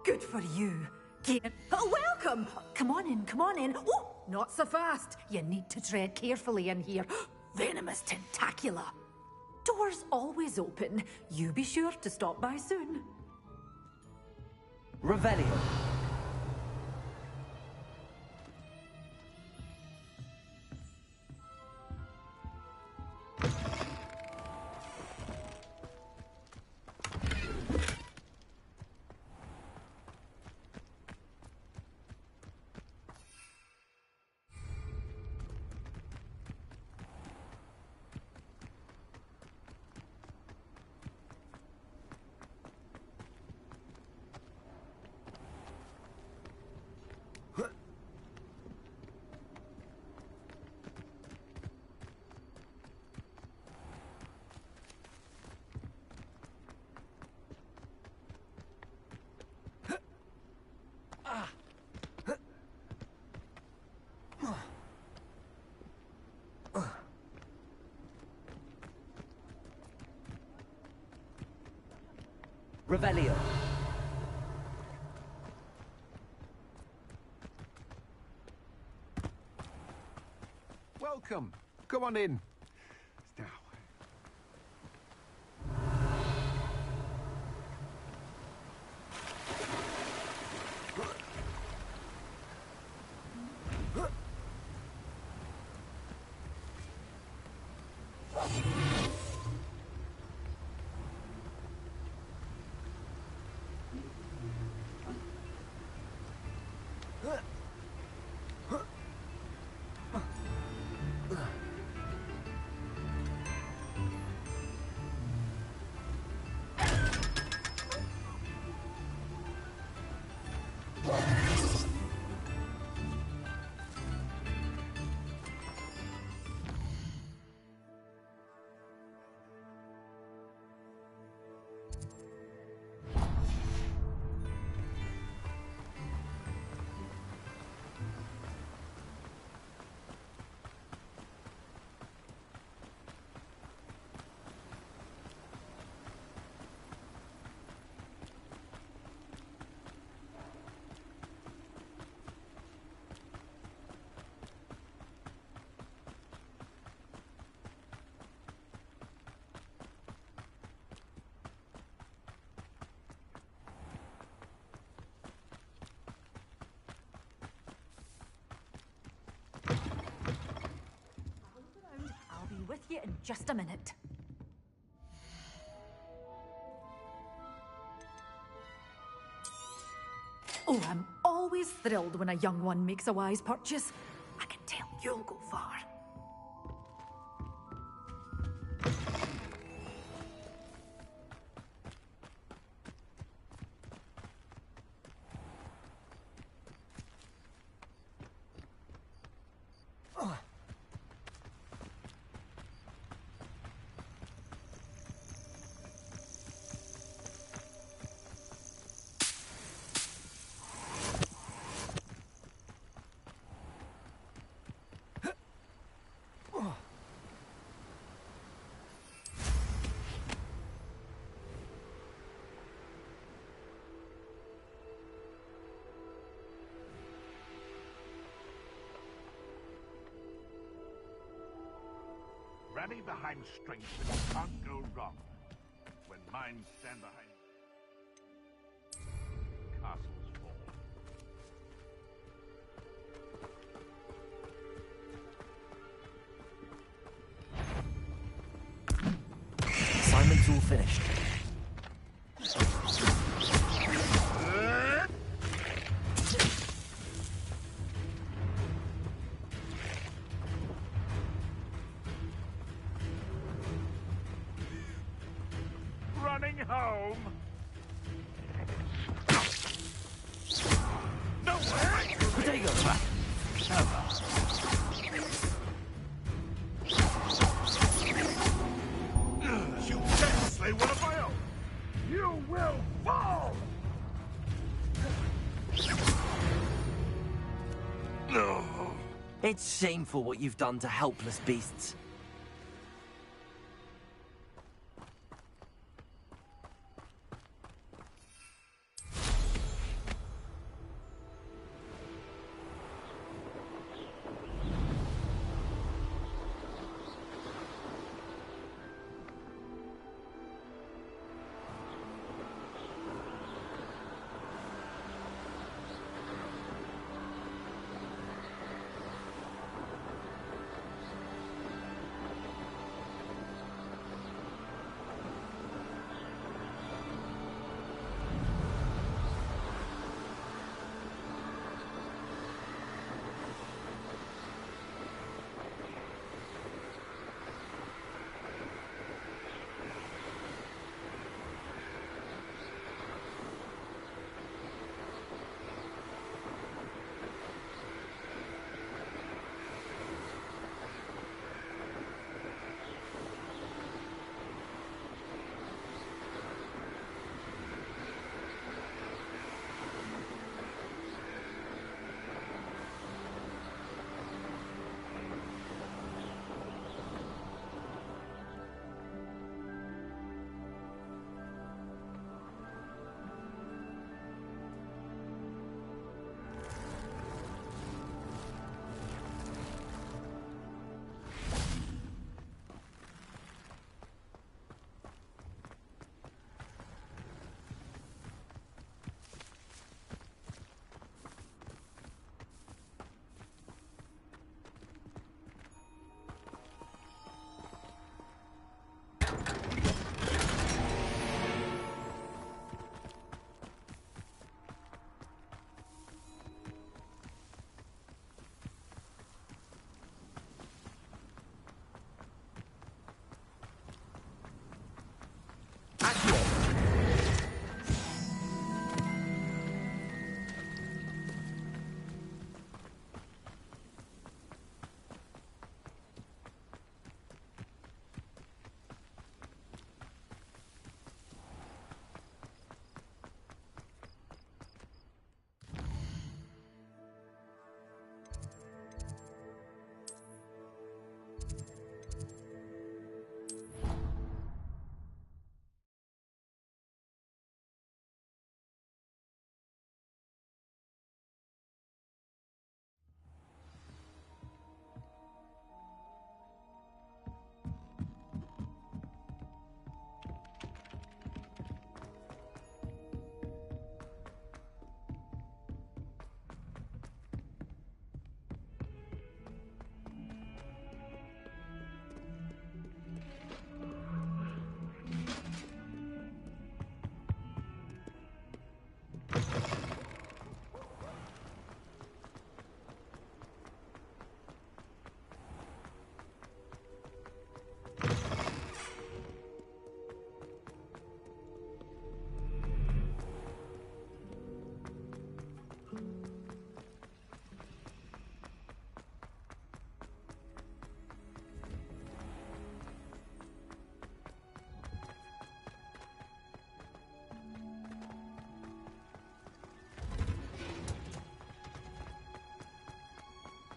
Good for you. Oh, welcome! Come on in, come on in. Oh, not so fast. You need to tread carefully in here. Venomous tentacula. Doors always open. You be sure to stop by soon. Revelio. Revelio. Welcome. Come on in. Now. I'll be with you in just a minute. Oh, I'm always thrilled when a young one makes a wise purchase. I can tell you'll go far. Rally behind strength that can't go wrong. When minds stand behind castles fall. finished. Running home? No way! Potato back. You can't slay one of my own! You will fall! No. It's shameful what you've done to helpless beasts.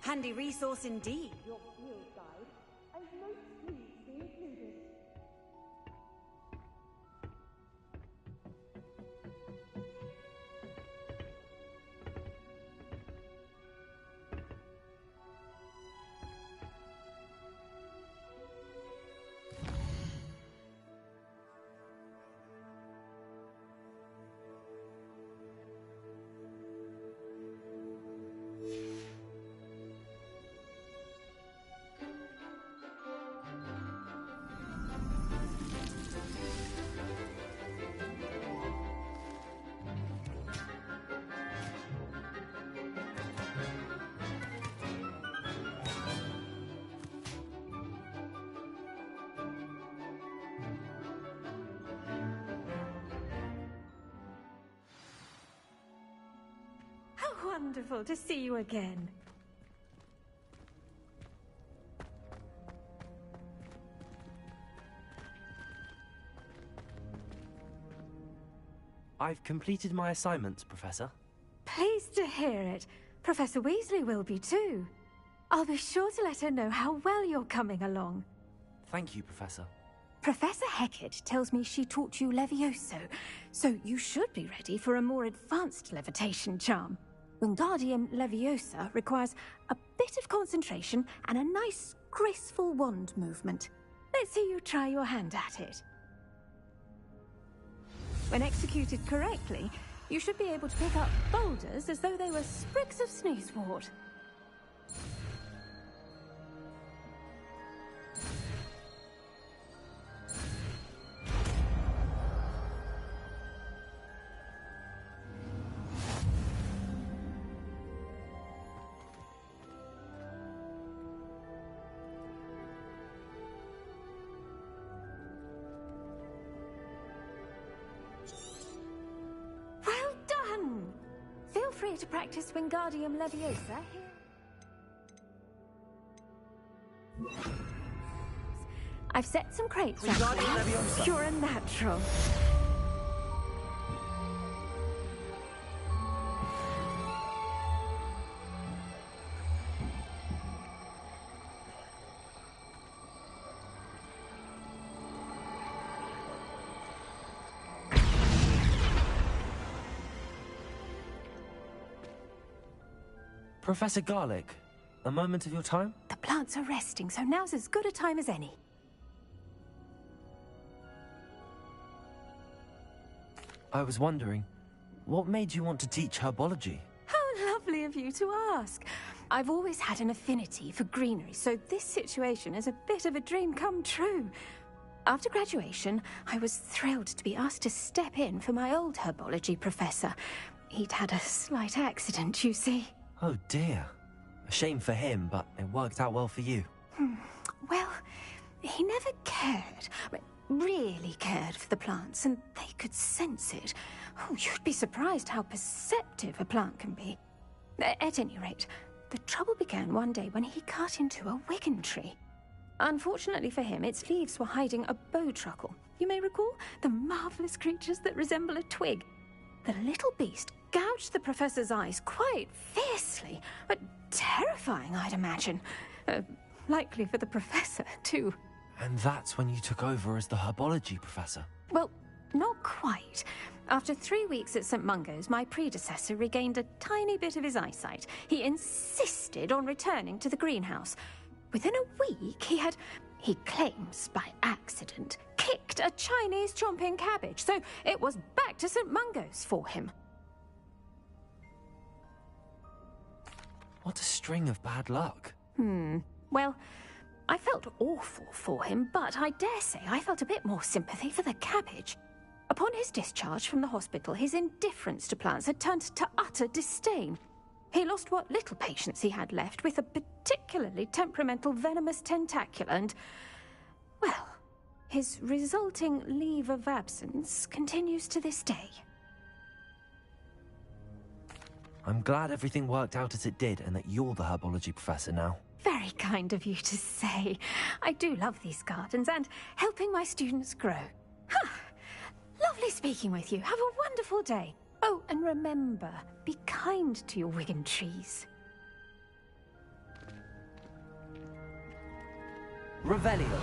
Handy resource indeed, your field guide, and no sleeves be included. wonderful to see you again. I've completed my assignments, Professor. Pleased to hear it. Professor Weasley will be too. I'll be sure to let her know how well you're coming along. Thank you, Professor. Professor Hecat tells me she taught you Levioso, so you should be ready for a more advanced levitation charm. Wingardium Leviosa requires a bit of concentration and a nice, graceful wand movement. Let's see you try your hand at it. When executed correctly, you should be able to pick up boulders as though they were sprigs of sneezewort. Well done! Feel free to practice Wingardium Leviosa here. I've set some crates out Wingardium there. Leviosa. Pure and natural. Professor Garlick, a moment of your time? The plants are resting, so now's as good a time as any. I was wondering, what made you want to teach herbology? How lovely of you to ask. I've always had an affinity for greenery, so this situation is a bit of a dream come true. After graduation, I was thrilled to be asked to step in for my old herbology professor. He'd had a slight accident, you see. Oh dear. A shame for him, but it worked out well for you. Well, he never cared, really cared for the plants, and they could sense it. Oh, you'd be surprised how perceptive a plant can be. At any rate, the trouble began one day when he cut into a wigan tree. Unfortunately for him, its leaves were hiding a bowtruckle. You may recall the marvelous creatures that resemble a twig. The little beast gouged the professor's eyes quite fiercely, but terrifying, I'd imagine. Likely for the professor, too. And that's when you took over as the herbology professor. Well, not quite. After 3 weeks at St. Mungo's, my predecessor regained a tiny bit of his eyesight. He insisted on returning to the greenhouse. Within a week, he claims by accident, kicked a Chinese chomping cabbage, so it was back to St. Mungo's for him. What a string of bad luck. Well, I felt awful for him, but I dare say I felt a bit more sympathy for the cabbage. Upon his discharge from the hospital, his indifference to plants had turned to utter disdain. He lost what little patience he had left with a particularly temperamental venomous tentacula and, well, his resulting leave of absence continues to this day. I'm glad everything worked out as it did and that you're the herbology professor now. Very kind of you to say. I do love these gardens and helping my students grow. Lovely speaking with you. Have a wonderful day. Oh, and remember, be kind to your wigan trees. Revelio.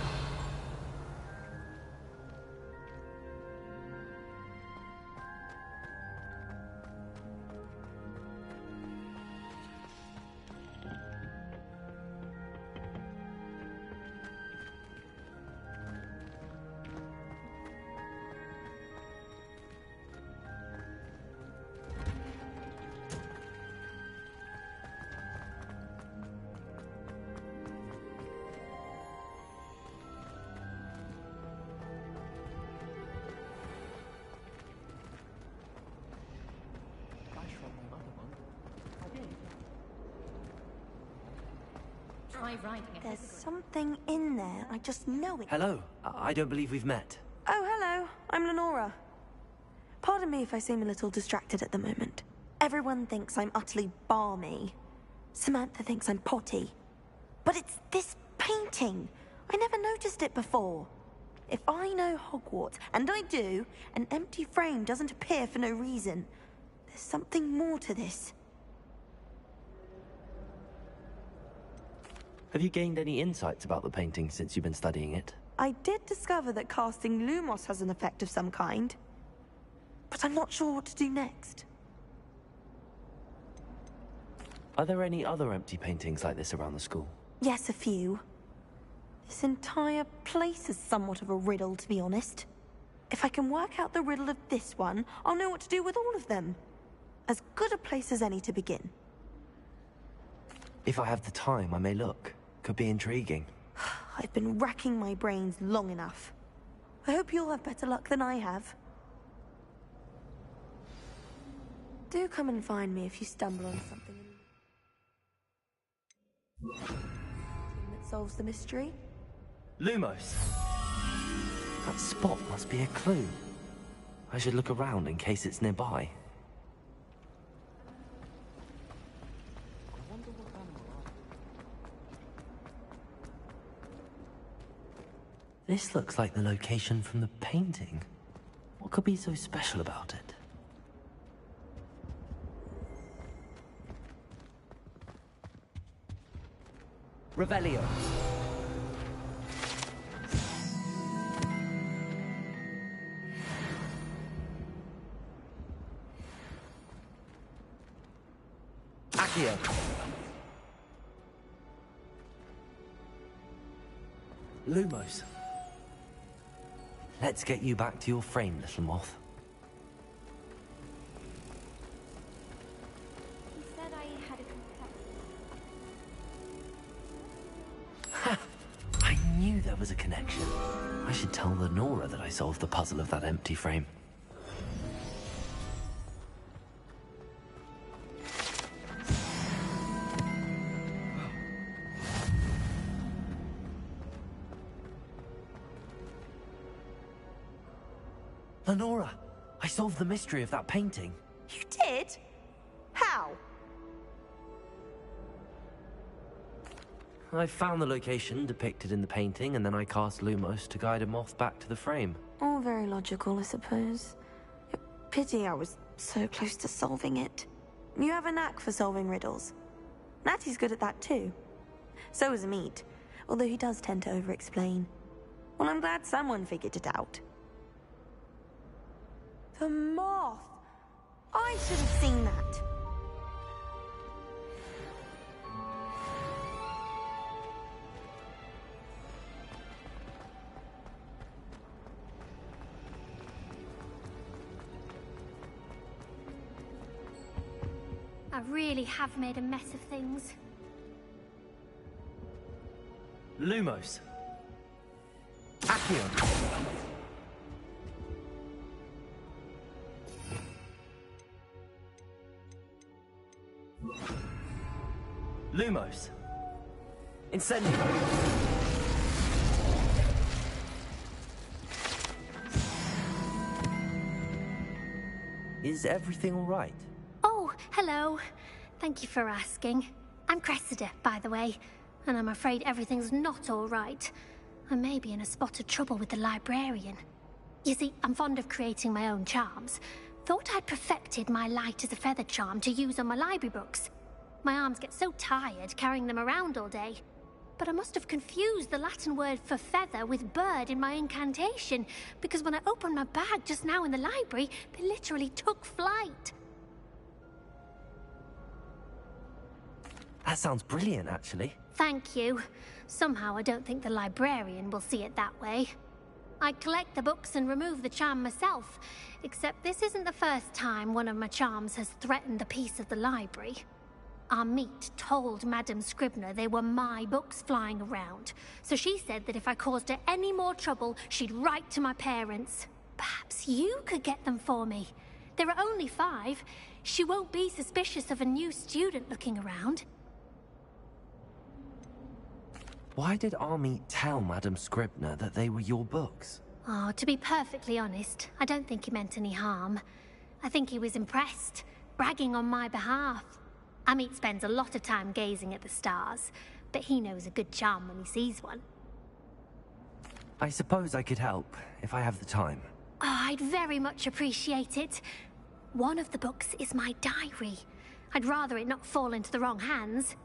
There's something in there. I just know it. Hello. I don't believe we've met. Oh, hello. I'm Lenora. Pardon me if I seem a little distracted at the moment. Everyone thinks I'm utterly balmy. Samantha thinks I'm potty. But it's this painting. I never noticed it before. If I know Hogwarts, and I do, an empty frame doesn't appear for no reason. There's something more to this. Have you gained any insights about the painting since you've been studying it? I did discover that casting Lumos has an effect of some kind. But I'm not sure what to do next. Are there any other empty paintings like this around the school? Yes, a few. This entire place is somewhat of a riddle, to be honest. If I can work out the riddle of this one, I'll know what to do with all of them. As good a place as any to begin. If I have the time, I may look. Could be intriguing. I've been racking my brains long enough. I hope you'll have better luck than I have. Do come and find me if you stumble on something that solves the mystery. Lumos! That spot must be a clue. I should look around in case it's nearby. This looks like the location from the painting. What could be so special about it? Revelio. Accio. Lumos. Let's get you back to your frame, little moth. He said I had a Ha! I knew there was a connection. I should tell Lenora that I solved the puzzle of that empty frame. Lenora, I solved the mystery of that painting. You did? How? I found the location depicted in the painting, and then I cast Lumos to guide a moth back to the frame. All very logical, I suppose. Pity I was so close to solving it. You have a knack for solving riddles. Natty's good at that too. So is Meat, although he does tend to over-explain. Well, I'm glad someone figured it out. The moth! I should have seen that. I really have made a mess of things. Lumos. Accio. Lumos. Incendio. Is everything all right? Oh, hello. Thank you for asking. I'm Cressida, by the way, and I'm afraid everything's not all right. I may be in a spot of trouble with the librarian. You see, I'm fond of creating my own charms. Thought I'd perfected my light as a feather charm to use on my library books. My arms get so tired carrying them around all day. But I must have confused the Latin word for feather with bird in my incantation, because when I opened my bag just now in the library, they literally took flight. That sounds brilliant, actually. Thank you. Somehow I don't think the librarian will see it that way. I collect the books and remove the charm myself, except this isn't the first time one of my charms has threatened the peace of the library. Our Meat told Madame Scribner they were my books flying around, so she said that if I caused her any more trouble, she'd write to my parents. Perhaps you could get them for me. There are only 5. She won't be suspicious of a new student looking around. Why did Army tell Madame Scribner that they were your books? Oh, to be perfectly honest, I don't think he meant any harm. I think he was impressed. bragging on my behalf. Amit spends a lot of time gazing at the stars, but he knows a good charm when he sees one. I suppose I could help, if I have the time. Oh, I'd very much appreciate it. One of the books is my diary. I'd rather it not fall into the wrong hands.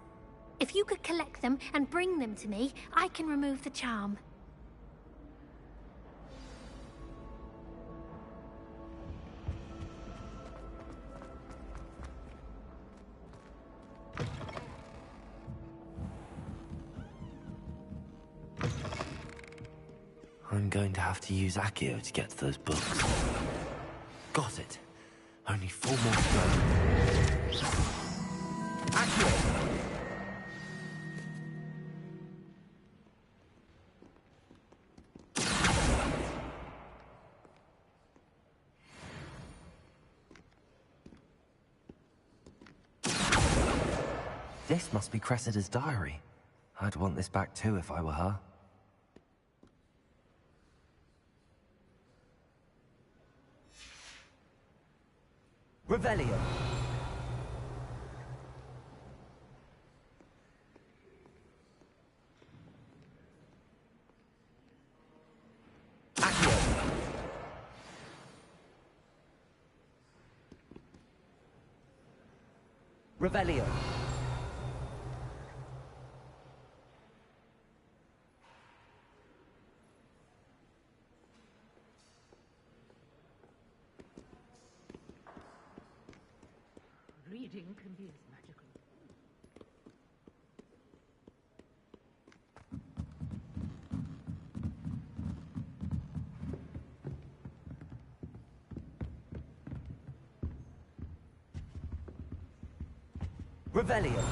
If you could collect them and bring them to me, I can remove the charm. I'm going to have to use Accio to get to those books. Got it. Only 4 more to go. Accio! This must be Cressida's diary. I'd want this back too if I were her. Revelio. Accio. Revelio. Reading can be as magical. Revelio.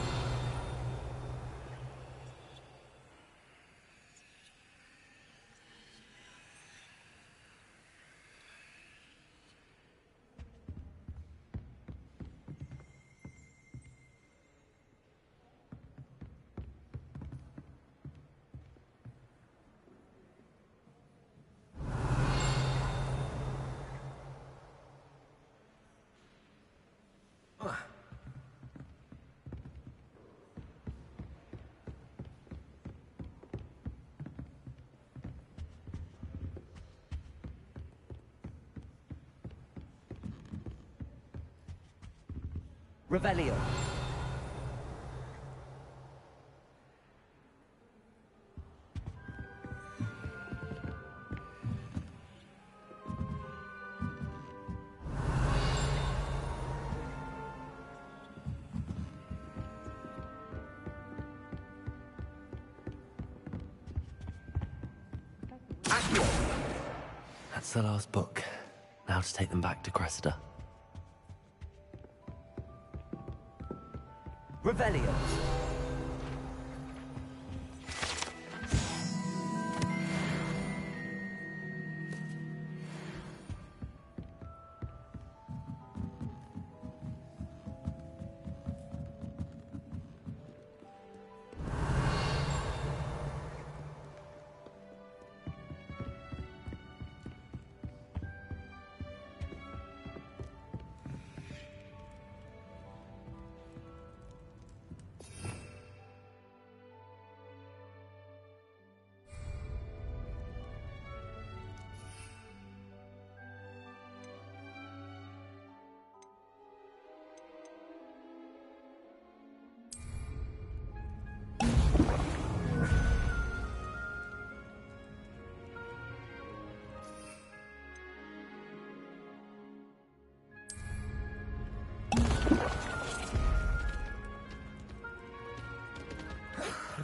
Revelio. Accio. That's the last book. Now to take them back to Cressida. Revelio.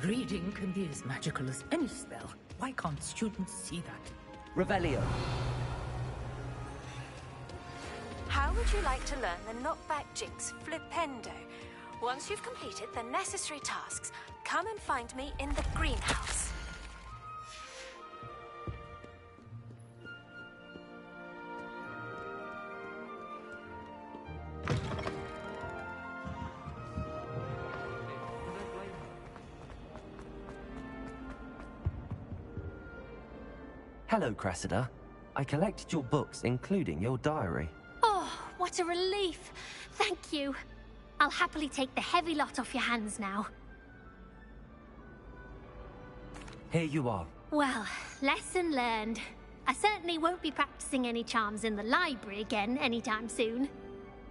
Reading can be as magical as any spell. Why can't students see that? Revelio. How would you like to learn the knockback jinx flipendo? Once you've completed the necessary tasks, come and find me in the greenhouse. Hello, Cressida. I collected your books, including your diary. Oh, what a relief. Thank you. I'll happily take the heavy lot off your hands now. Here you are. Well, lesson learned. I certainly won't be practicing any charms in the library again anytime soon.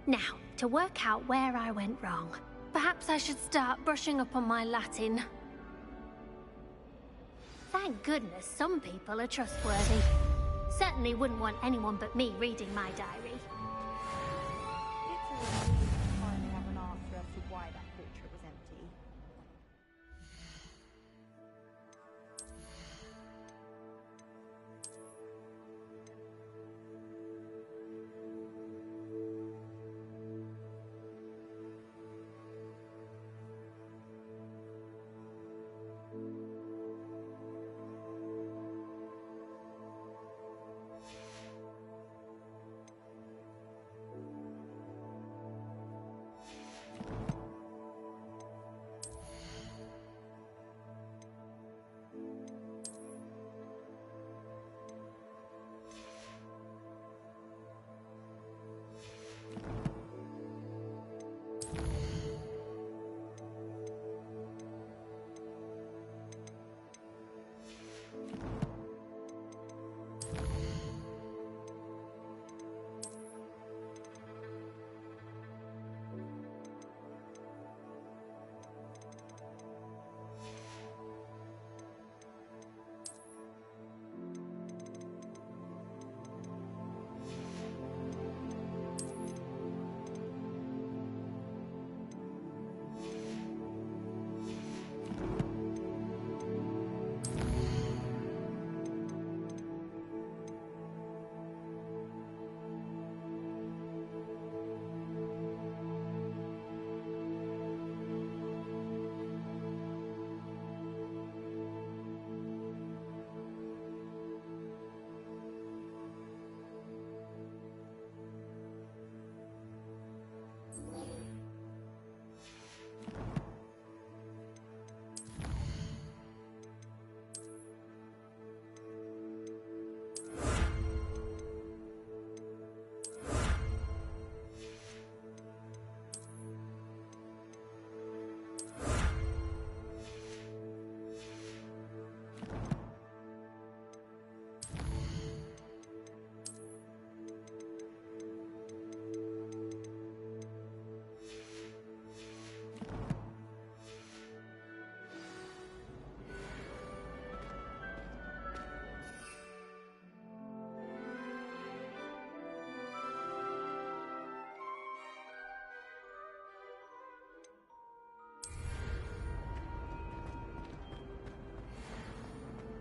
Now, to work out where I went wrong. Perhaps I should start brushing up on my Latin. Thank goodness some people are trustworthy. Certainly wouldn't want anyone but me reading my diary. Finally have an answer as to why that portrait was empty.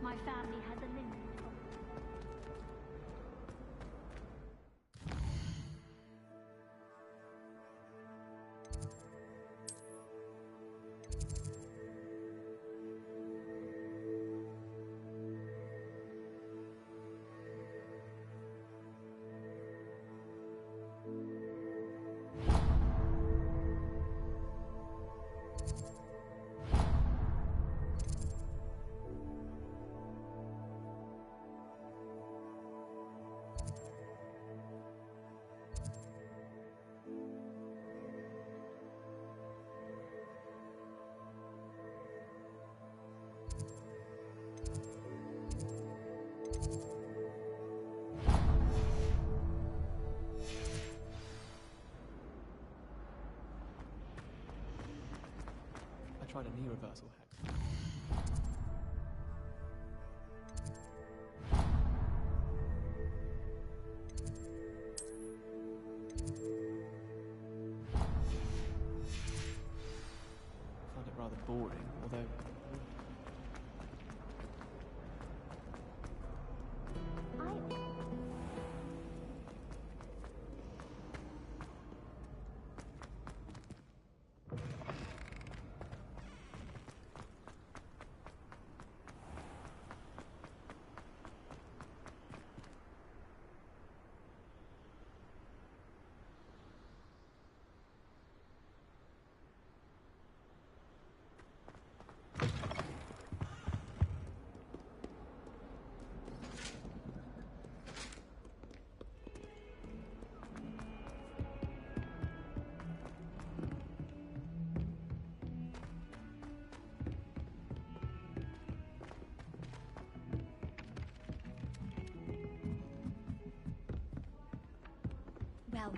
My family had the limit. I tried a knee reversal hex. I found it rather boring, although well.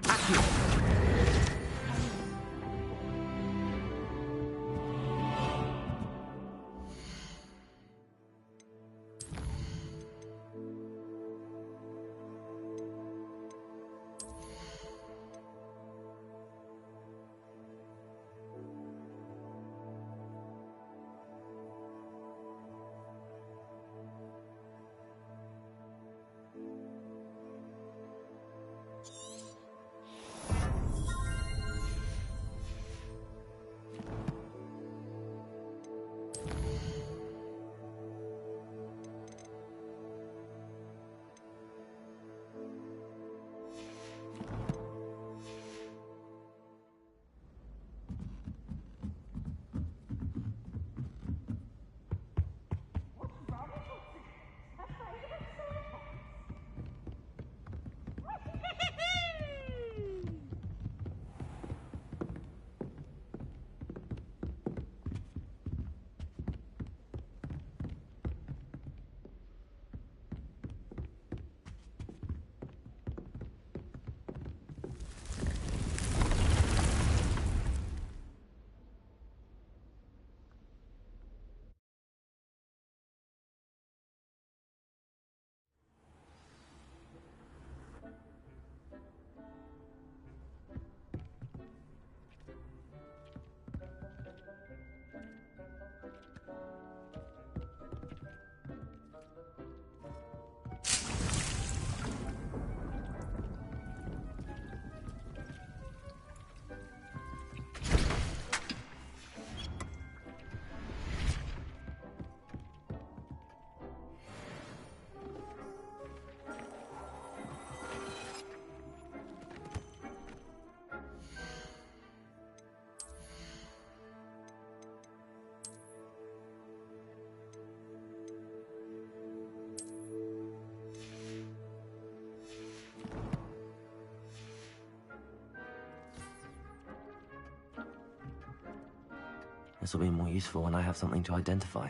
This will be more useful when I have something to identify.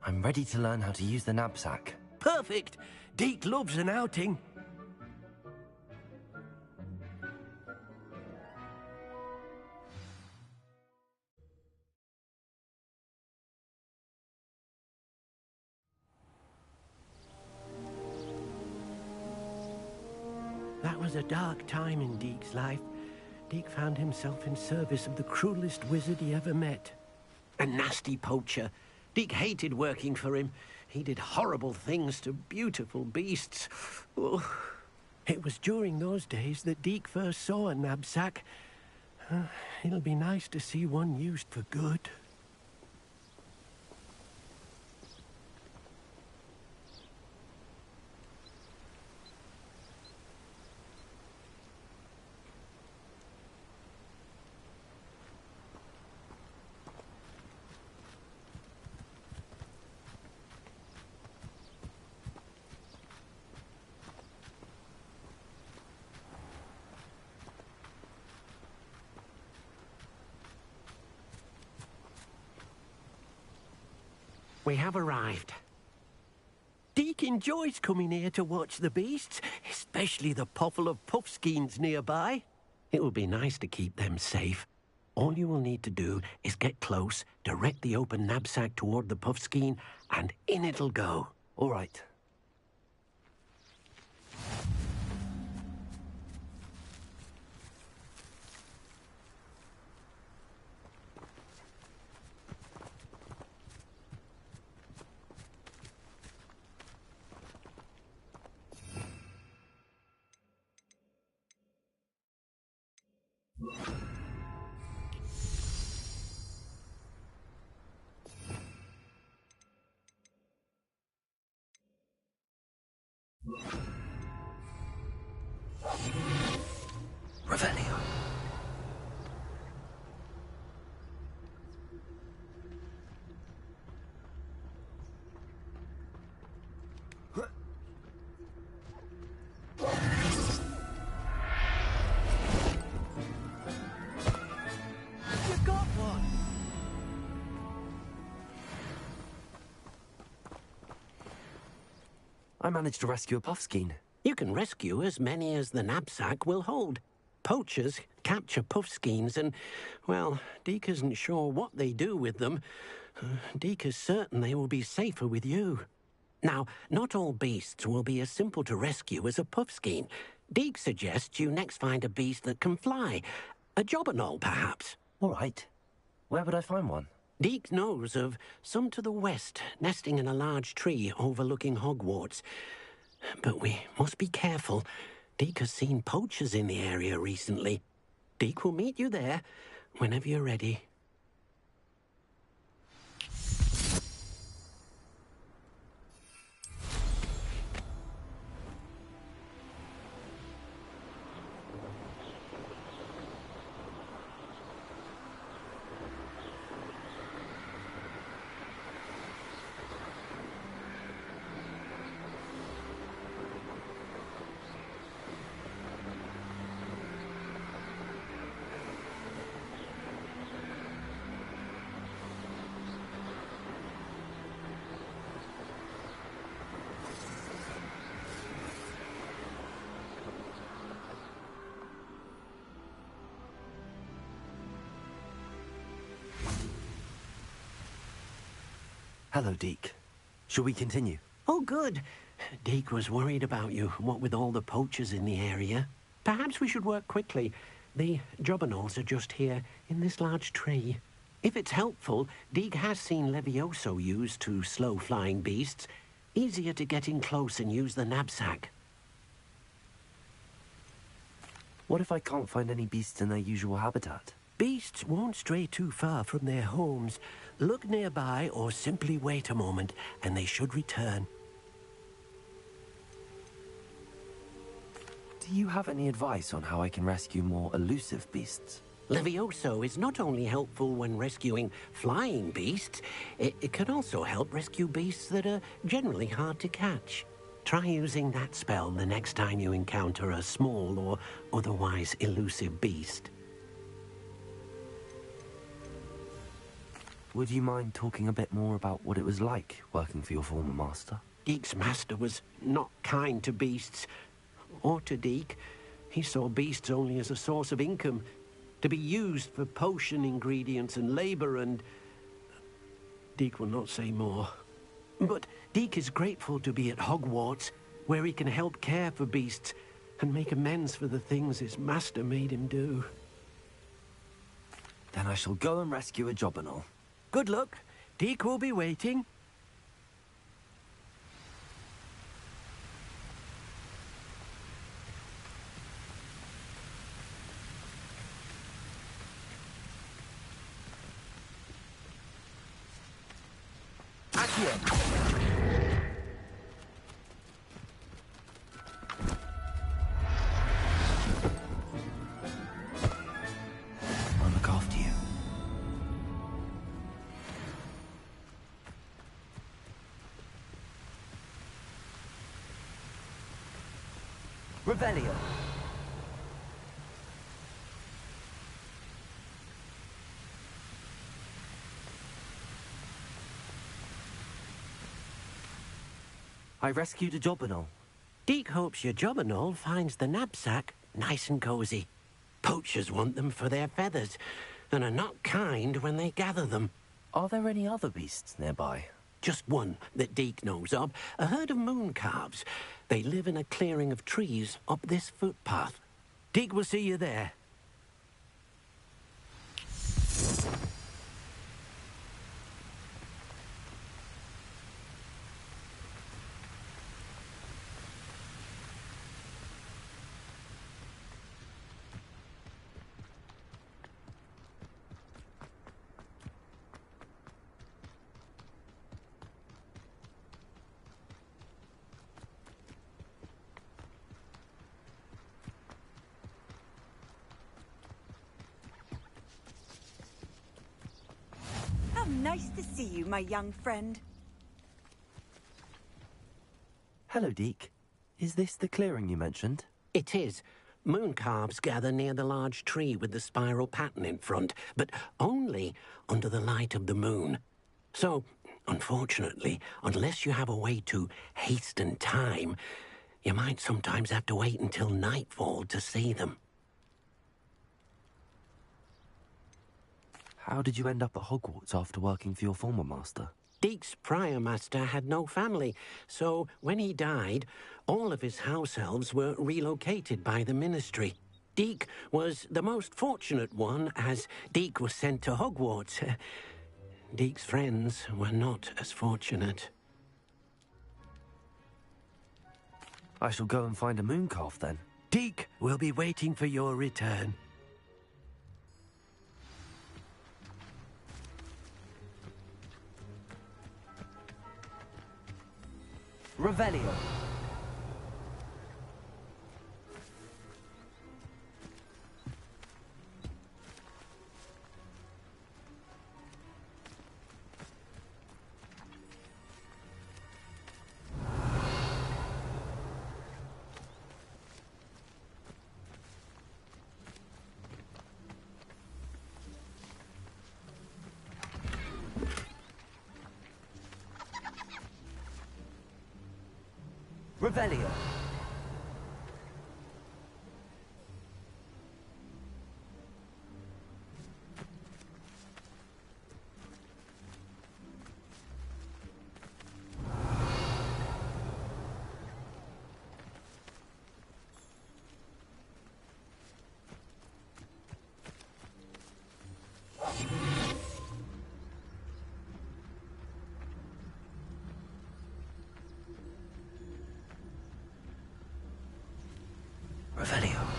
I'm ready to learn how to use the knapsack. Perfect! Deke loves an outing. That was a dark time in Deke's life. Deke found himself in service of the cruelest wizard he ever met. A nasty poacher. Deke hated working for him. He did horrible things to beautiful beasts. Oh. It was during those days that Deke first saw a knapsack. It'll be nice to see one used for good. We have arrived. Deke enjoys coming here to watch the beasts, especially the potful of puffskeins nearby. It will be nice to keep them safe. All you will need to do is get close, direct the open knapsack toward the puffskein, and in it'll go. All right. Revelio. You got one! I managed to rescue a puffskein. You can rescue as many as the knapsack will hold. Poachers capture puffskeins and, well, Deke isn't sure what they do with them. Deke is certain they will be safer with you. Now, not all beasts will be as simple to rescue as a puffskein. Deke suggests you next find a beast that can fly. A jobberknoll, perhaps. All right. Where would I find one? Deke knows of some to the west, nesting in a large tree overlooking Hogwarts. But we must be careful. Deke has seen poachers in the area recently. Deke will meet you there whenever you're ready. Hello, Deke. Shall we continue? Oh, good. Deke was worried about you, what with all the poachers in the area. Perhaps we should work quickly. The jobberknolls are just here, in this large tree. If it's helpful, Deke has seen Levioso used to slow flying beasts. Easier to get in close and use the knapsack. What if I can't find any beasts in their usual habitat? Beasts won't stray too far from their homes. Look nearby or simply wait a moment, and they should return. Do you have any advice on how I can rescue more elusive beasts? Levioso is not only helpful when rescuing flying beasts, it can also help rescue beasts that are generally hard to catch. Try using that spell the next time you encounter a small or otherwise elusive beast. Would you mind talking a bit more about what it was like working for your former master? Deke's master was not kind to beasts, or to Deke. He saw beasts only as a source of income, to be used for potion ingredients and labor, and Deke will not say more. But Deke is grateful to be at Hogwarts, where he can help care for beasts and make amends for the things his master made him do. Then I shall go and rescue a jobberknoll. Good luck. Deke will be waiting. I'll look after you. Revelio. I rescued a jobberknoll. Deke hopes your jobberknoll finds the knapsack nice and cozy. Poachers want them for their feathers, and are not kind when they gather them. Are there any other beasts nearby? Just one that Deke knows of, a herd of moon calves. They live in a clearing of trees up this footpath. Deke will see you there. Nice to see you, my young friend. Hello, Deke. Is this the clearing you mentioned? It is. Moon calves gather near the large tree with the spiral pattern in front, but only under the light of the moon. So, Unfortunately, unless you have a way to hasten time, you might sometimes have to wait until nightfall to see them. How did you end up at Hogwarts after working for your former master? Deek's prior master had no family, so when he died, all of his house elves were relocated by the ministry. Deek was the most fortunate one, as Deek was sent to Hogwarts. Deek's friends were not as fortunate. I shall go and find a mooncalf then. Deek will be waiting for your return. Revelio. Revelio. Revelio.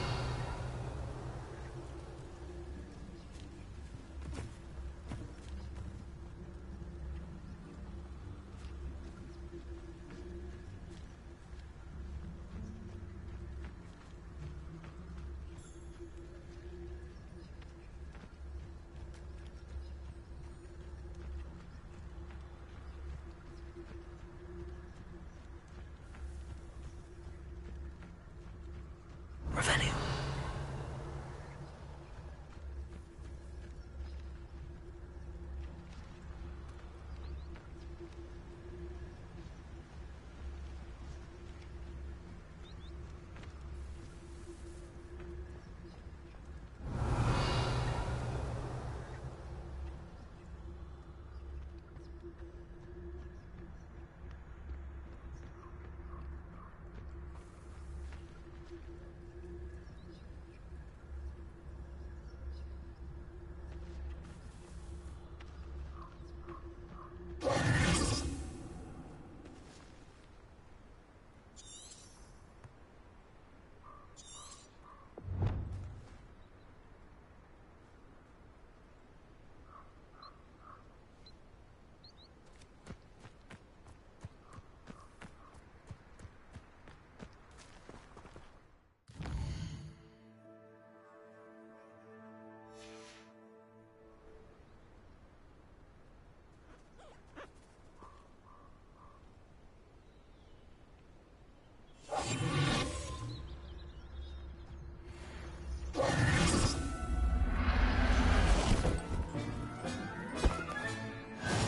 Revelio.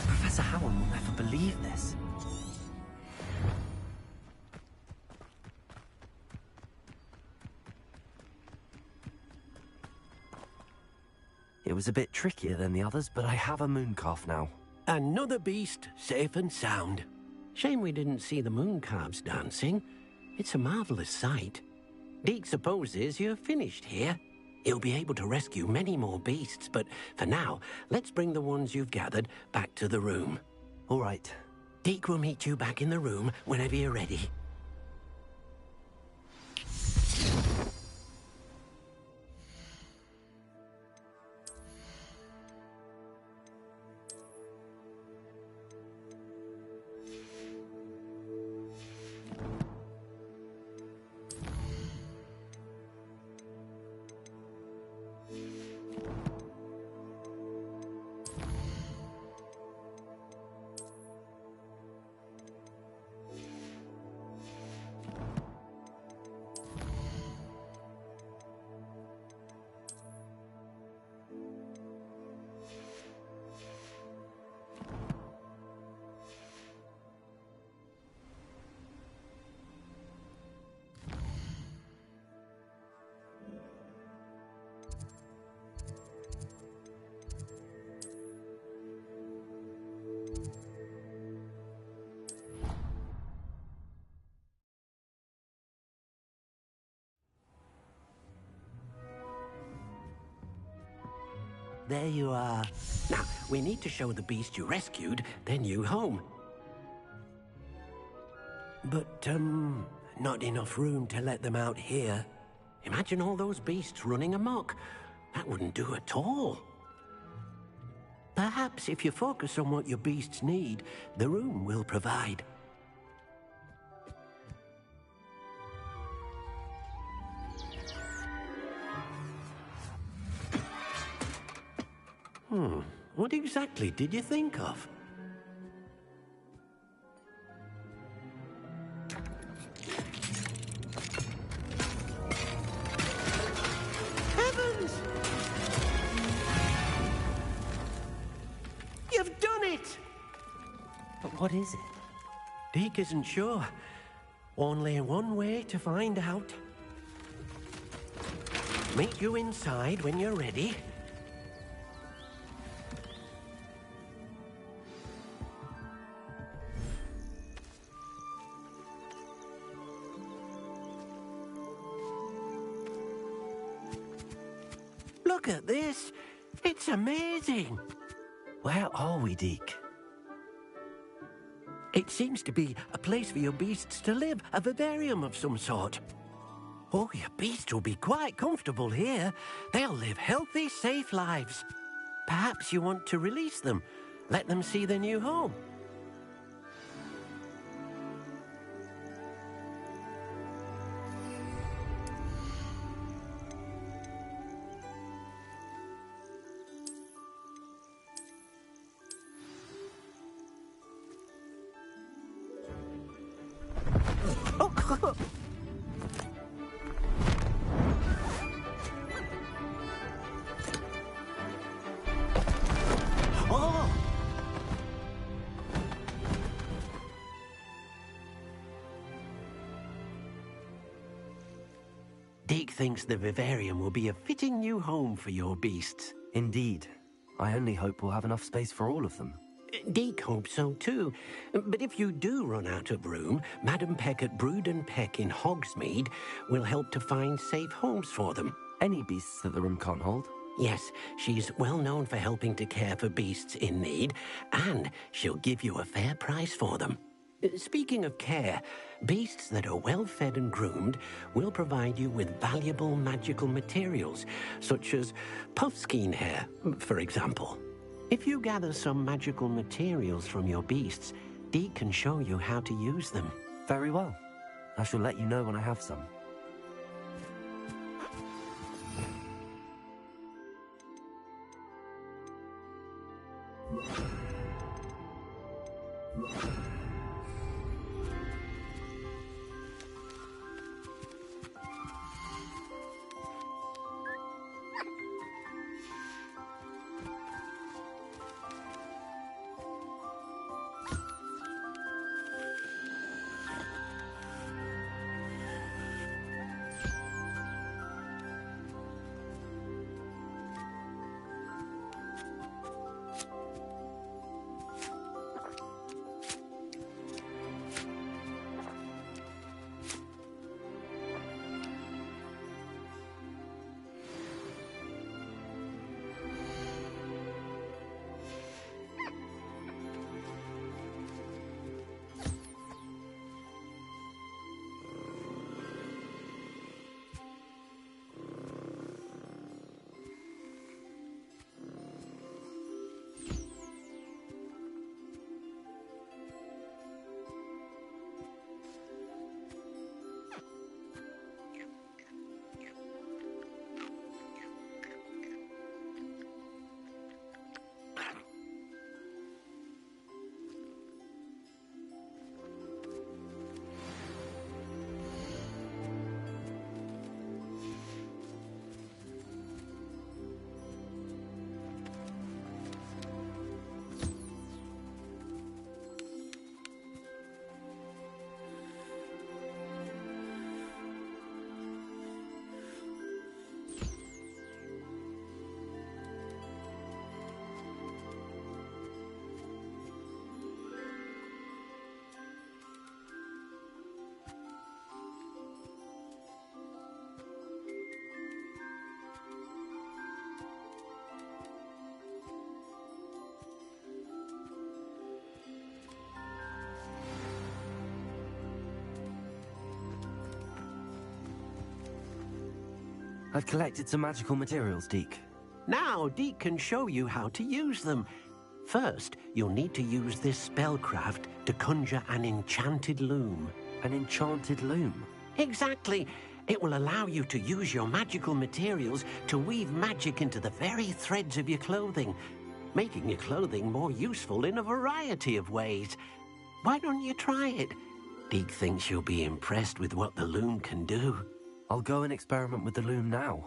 Professor Howard will never believe this. It was a bit trickier than the others, but I have a mooncalf now. Another beast, safe and sound. Shame we didn't see the mooncalves dancing. It's a marvelous sight. Deek supposes you're finished here. He'll be able to rescue many more beasts, but for now, let's bring the ones you've gathered back to the room. All right. Deek will meet you back in the room whenever you're ready. there you are. Now, we need to show the beast you rescued their new home. But, not enough room to let them out here. Imagine all those beasts running amok. That wouldn't do at all. Perhaps if you focus on what your beasts need, the room will provide. What exactly did you think of? Heavens! You've done it! But what is it? Deke isn't sure. Only one way to find out. Meet you inside when you're ready. Look at this. It's amazing. Where are we, Deke? It seems to be a place for your beasts to live, a vivarium of some sort. Oh, your beasts will be quite comfortable here. They'll live healthy, safe lives. Perhaps you want to release them, let them see their new home. Deke thinks the vivarium will be a fitting new home for your beasts. Indeed. I only hope we'll have enough space for all of them. Deke hopes so too. But if you do run out of room, Madam Peck at Brood and Peck in Hogsmeade will help to find safe homes for them. Any beasts that the room can't hold? Yes, she's well known for helping to care for beasts in need, and she'll give you a fair price for them. Speaking of care, beasts that are well fed and groomed will provide you with valuable magical materials, such as puffskein hair, for example. If you gather some magical materials from your beasts, Deke can show you how to use them. Very well. I shall let you know when I have some. I've collected some magical materials, Deke. Now, Deke can show you how to use them. First, you'll need to use this spellcraft to conjure an enchanted loom. An enchanted loom? Exactly. It will allow you to use your magical materials to weave magic into the very threads of your clothing, making your clothing more useful in a variety of ways. Why don't you try it? Deke thinks you'll be impressed with what the loom can do. I'll go and experiment with the loom now.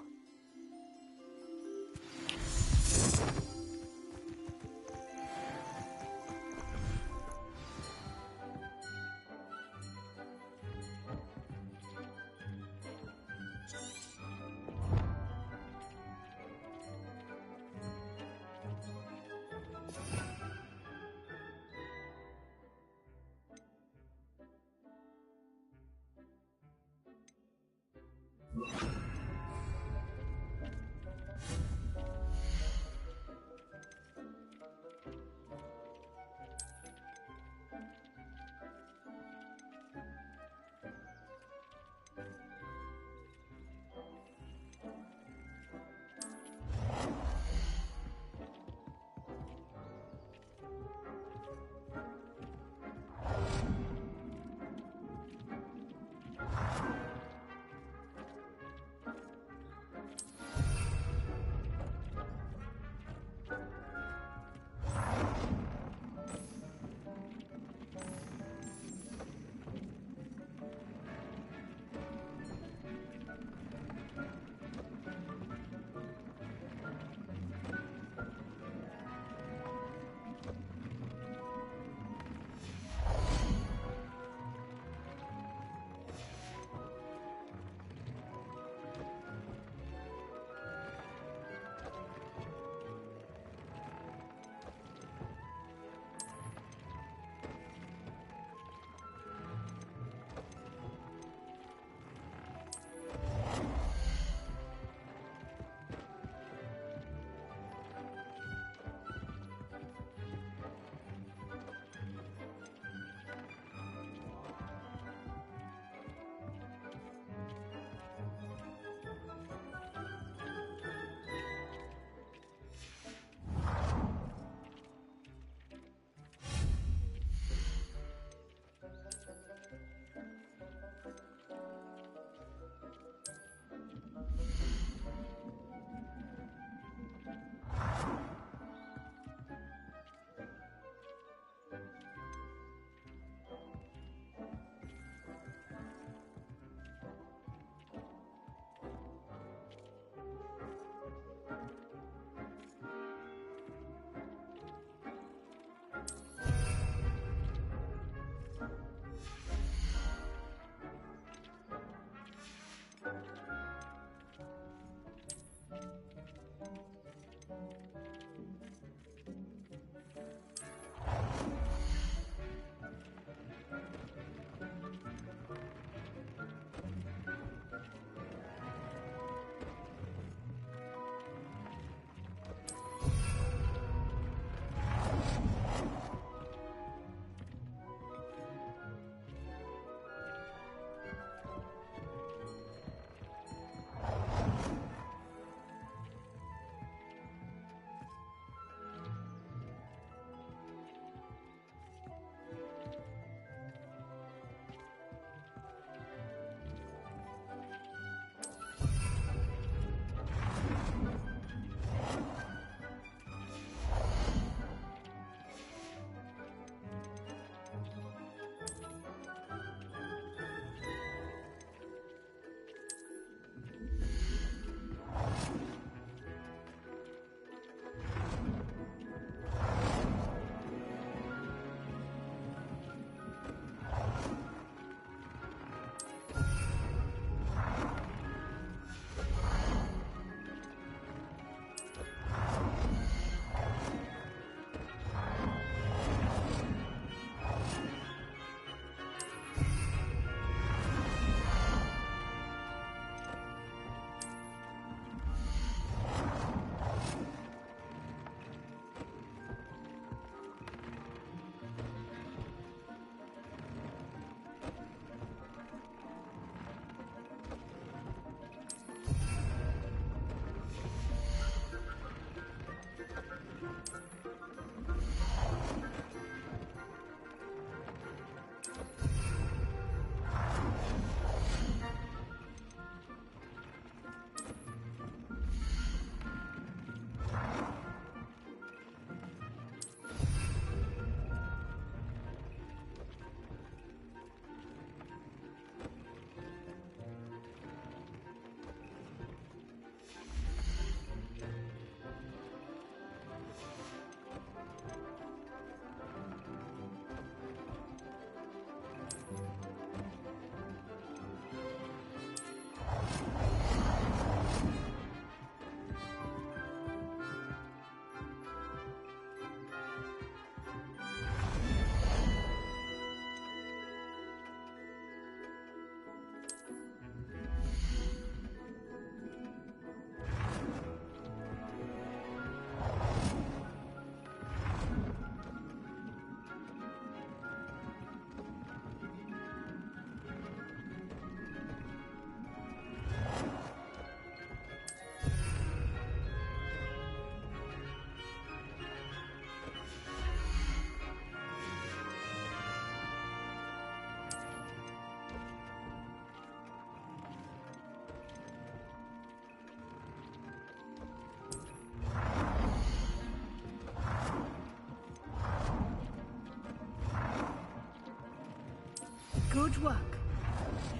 Good work.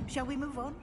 Shall we move on?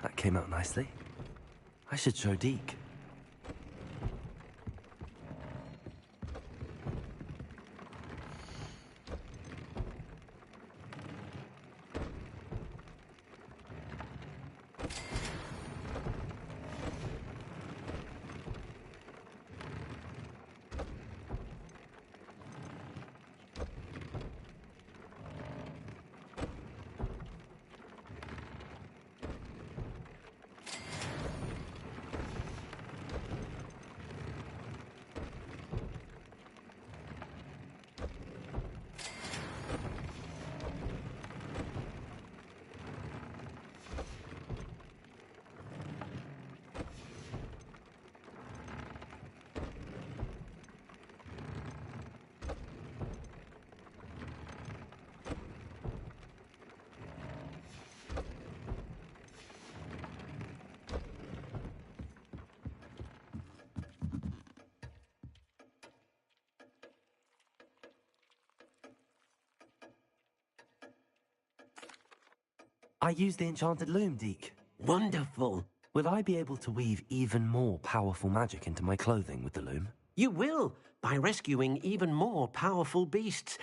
That came out nicely. I should show Deke. I used the enchanted loom, Deke. Wonderful. Will I be able to weave even more powerful magic into my clothing with the loom? You will, by rescuing even more powerful beasts.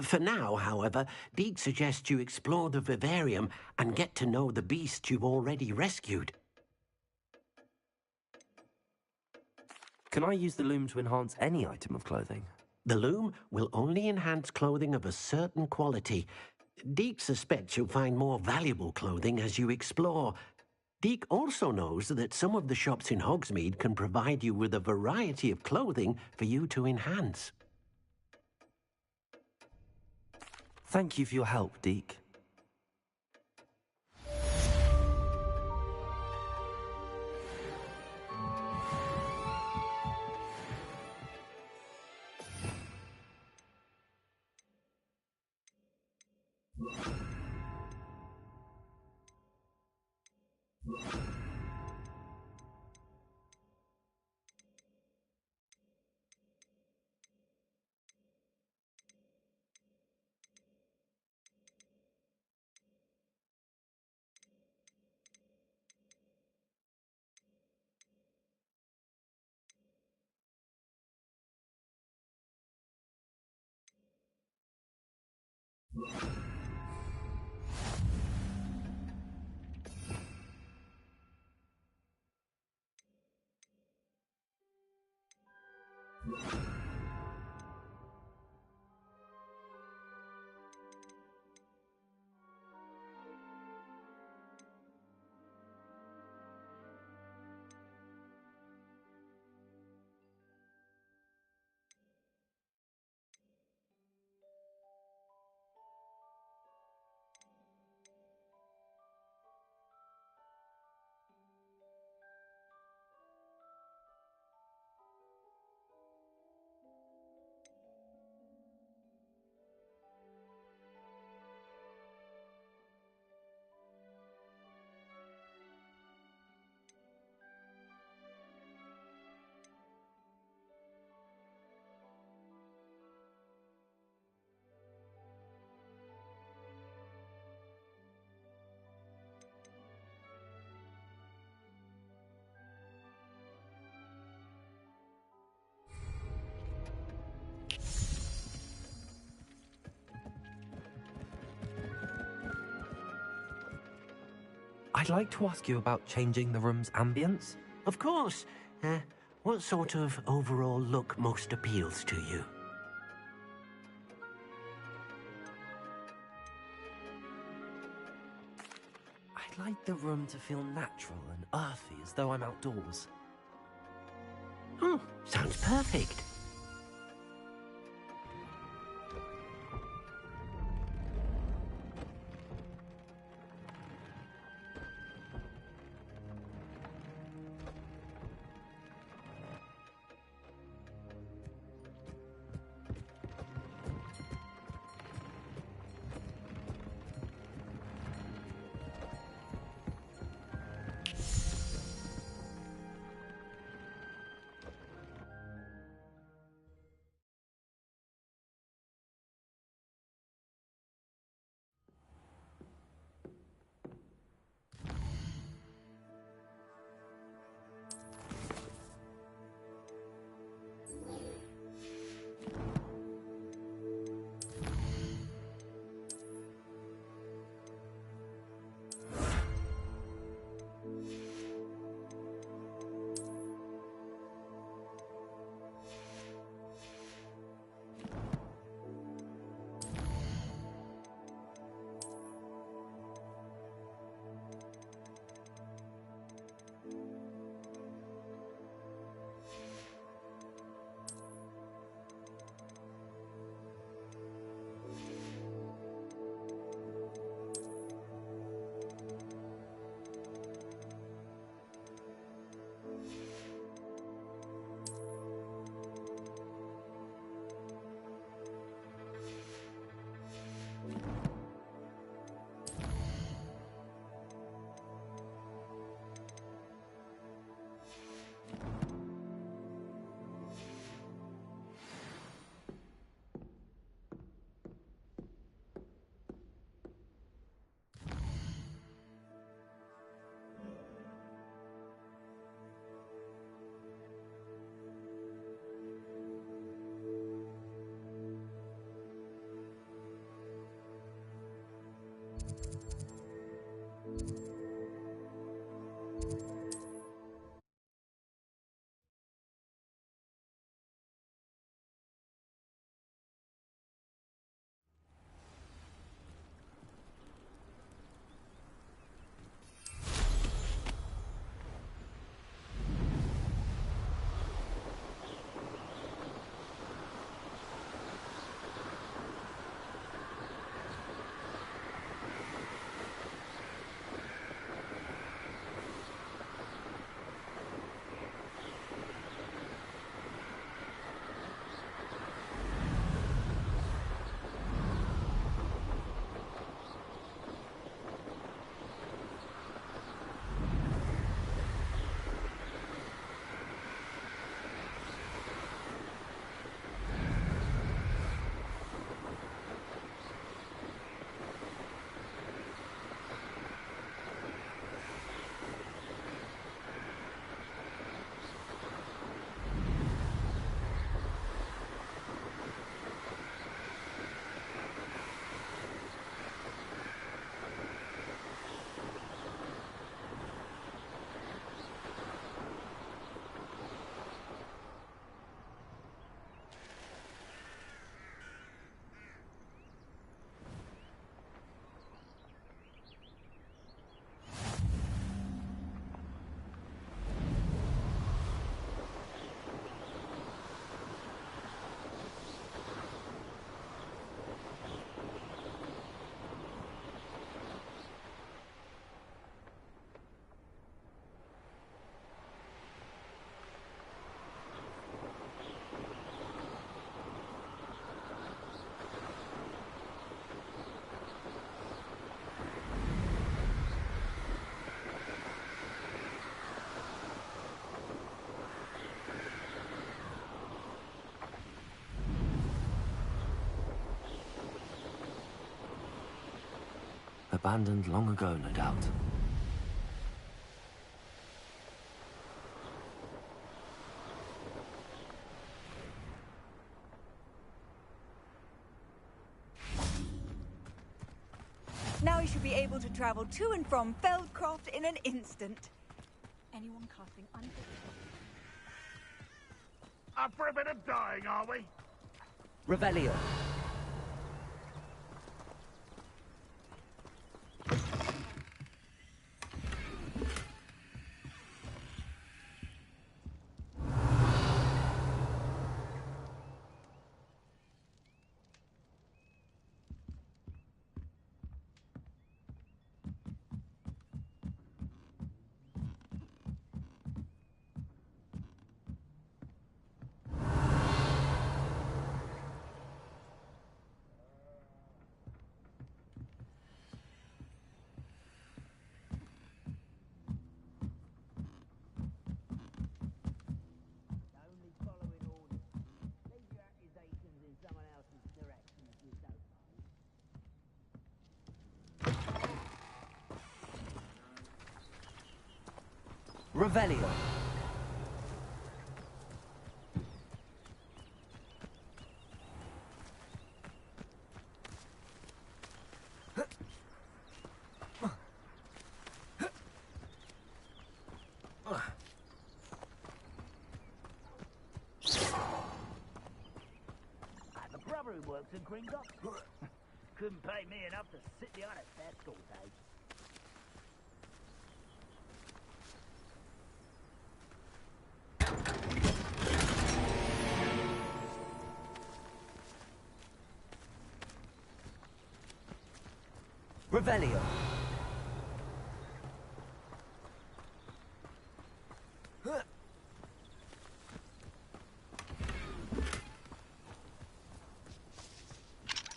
For now, however, Deke suggests you explore the vivarium and get to know the beasts you've already rescued. Can I use the loom to enhance any item of clothing? The loom will only enhance clothing of a certain quality. Deke suspects you'll find more valuable clothing as you explore. Deke also knows that some of the shops in Hogsmeade can provide you with a variety of clothing for you to enhance. Thank you for your help, Deke. I'd like to ask you about changing the room's ambience. Of course. What sort of overall look most appeals to you? I'd like the room to feel natural and earthy, as though I'm outdoors. Oh, sounds perfect. Abandoned long ago, no doubt. Now you should be able to travel to and from Feldcroft in an instant. Anyone casting Up for a bit of dying, are we? Revelio. Revelio. The brother who works in Gringotts couldn't pay me enough to sit behind a desk all day. Revelio.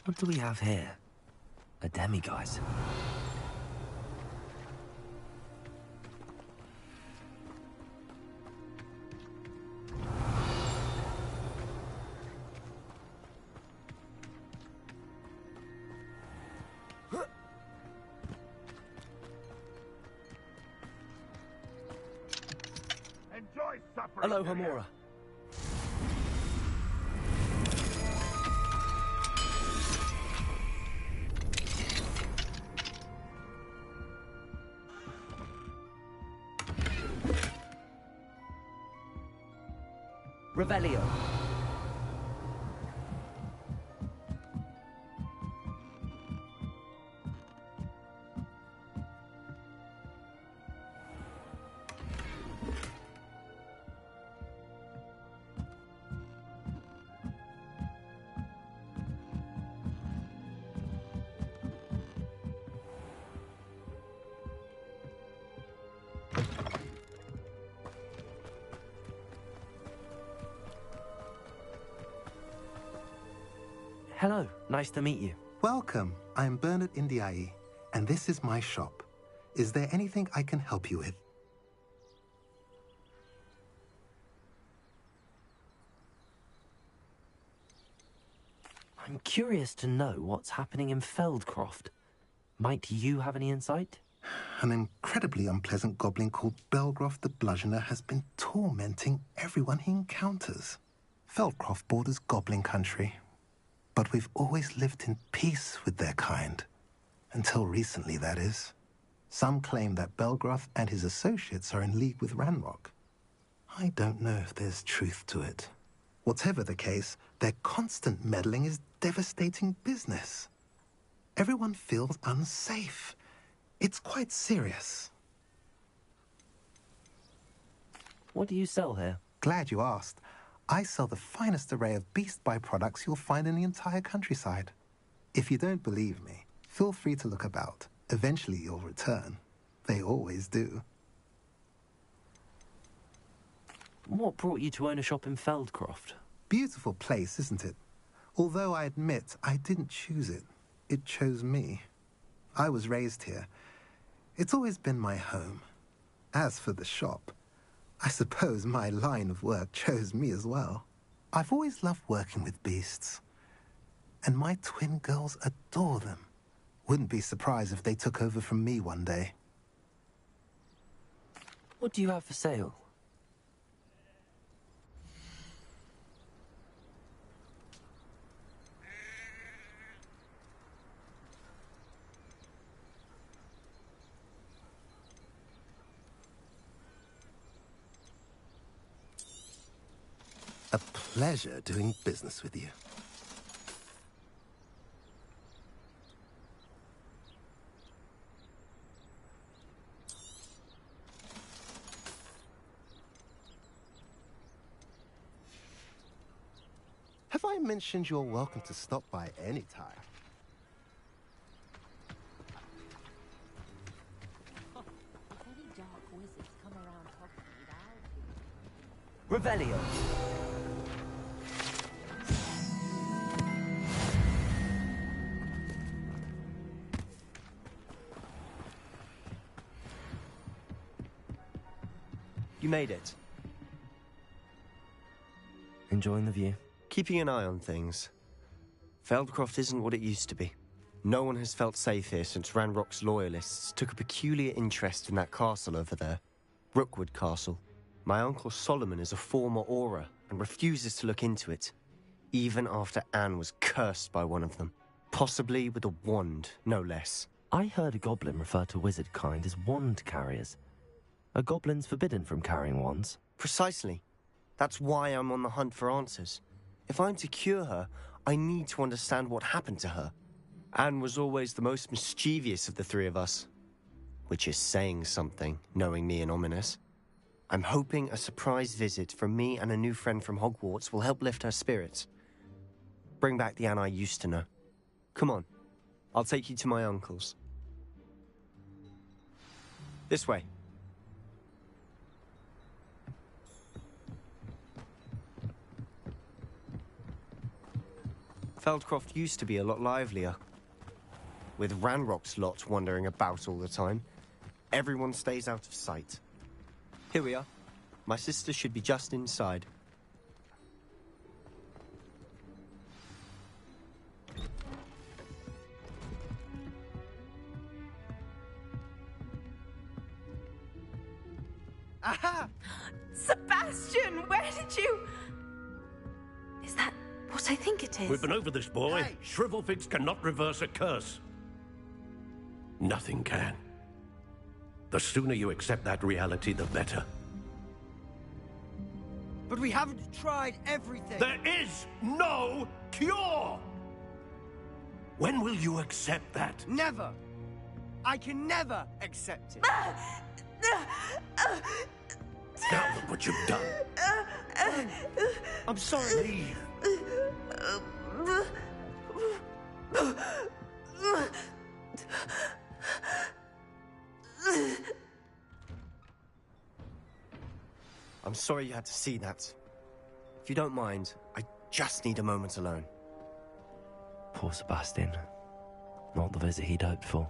What do we have here? A demiguise. Enjoy supper. Hello, Hamura. Revelio. Hello, nice to meet you. Welcome. I'm Bernard Indiai, and this is my shop. Is there anything I can help you with? I'm curious to know what's happening in Feldcroft. Might you have any insight? An incredibly unpleasant goblin called Belgroth the Bludgeoner has been tormenting everyone he encounters. Feldcroft borders goblin country, but we've always lived in peace with their kind. Until recently, that is. Some claim that Belgroth and his associates are in league with Ranrock. I don't know if there's truth to it. Whatever the case, their constant meddling is devastating business. Everyone feels unsafe. It's quite serious. What do you sell here? Glad you asked. I sell the finest array of beast byproducts you'll find in the entire countryside. If you don't believe me, feel free to look about. Eventually you'll return. They always do. What brought you to own a shop in Feldcroft? Beautiful place, isn't it? Although I admit I didn't choose it. It chose me. I was raised here. It's always been my home. As for the shop, I suppose my line of work chose me as well. I've always loved working with beasts. And my twin girls adore them. Wouldn't be surprised if they took over from me one day. What do you have for sale? A pleasure doing business with you. Have I mentioned you're welcome to stop by any time? Revelio. You made it. Enjoying the view? Keeping an eye on things. Feldcroft isn't what it used to be. No one has felt safe here since Ranrock's loyalists took a peculiar interest in that castle over there. Rookwood Castle. My uncle Solomon is a former Auror and refuses to look into it, even after Anne was cursed by one of them. Possibly with a wand, no less. I heard a goblin refer to wizard kind as wand carriers. Are goblins forbidden from carrying wands? Precisely. That's why I'm on the hunt for answers. If I'm to cure her, I need to understand what happened to her. Anne was always the most mischievous of the three of us. Which is saying something, knowing me and Ominous. I'm hoping a surprise visit from me and a new friend from Hogwarts will help lift her spirits. Bring back the Anne I used to know. Come on, I'll take you to my uncle's. This way. Feldcroft used to be a lot livelier. With Ranrock's lot wandering about all the time, everyone stays out of sight. Here we are. My sister should be just inside. Aha! Sebastian, where did you... Is that what I think it is? We've been over this, boy. Hey. Shrivelfix cannot reverse a curse. Nothing can. The sooner you accept that reality, the better. But we haven't tried everything. There is no cure! When will you accept that? Never. I can never accept it. Now look what you've done. I'm sorry. Leave. I'm sorry you had to see that. If you don't mind, I just need a moment alone. Poor Sebastian. Not the visit he'd hoped for.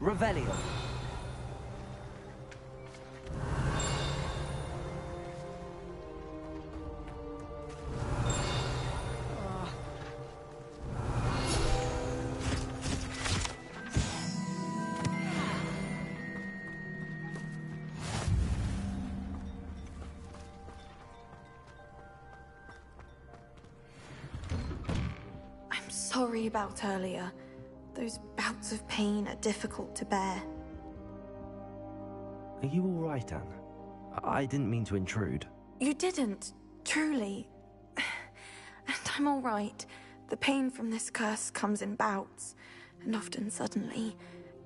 Revelio. I'm sorry about earlier. Those bouts of pain are difficult to bear. Are you all right, Anne? I didn't mean to intrude. You didn't, truly. And I'm all right. The pain from this curse comes in bouts, and often suddenly.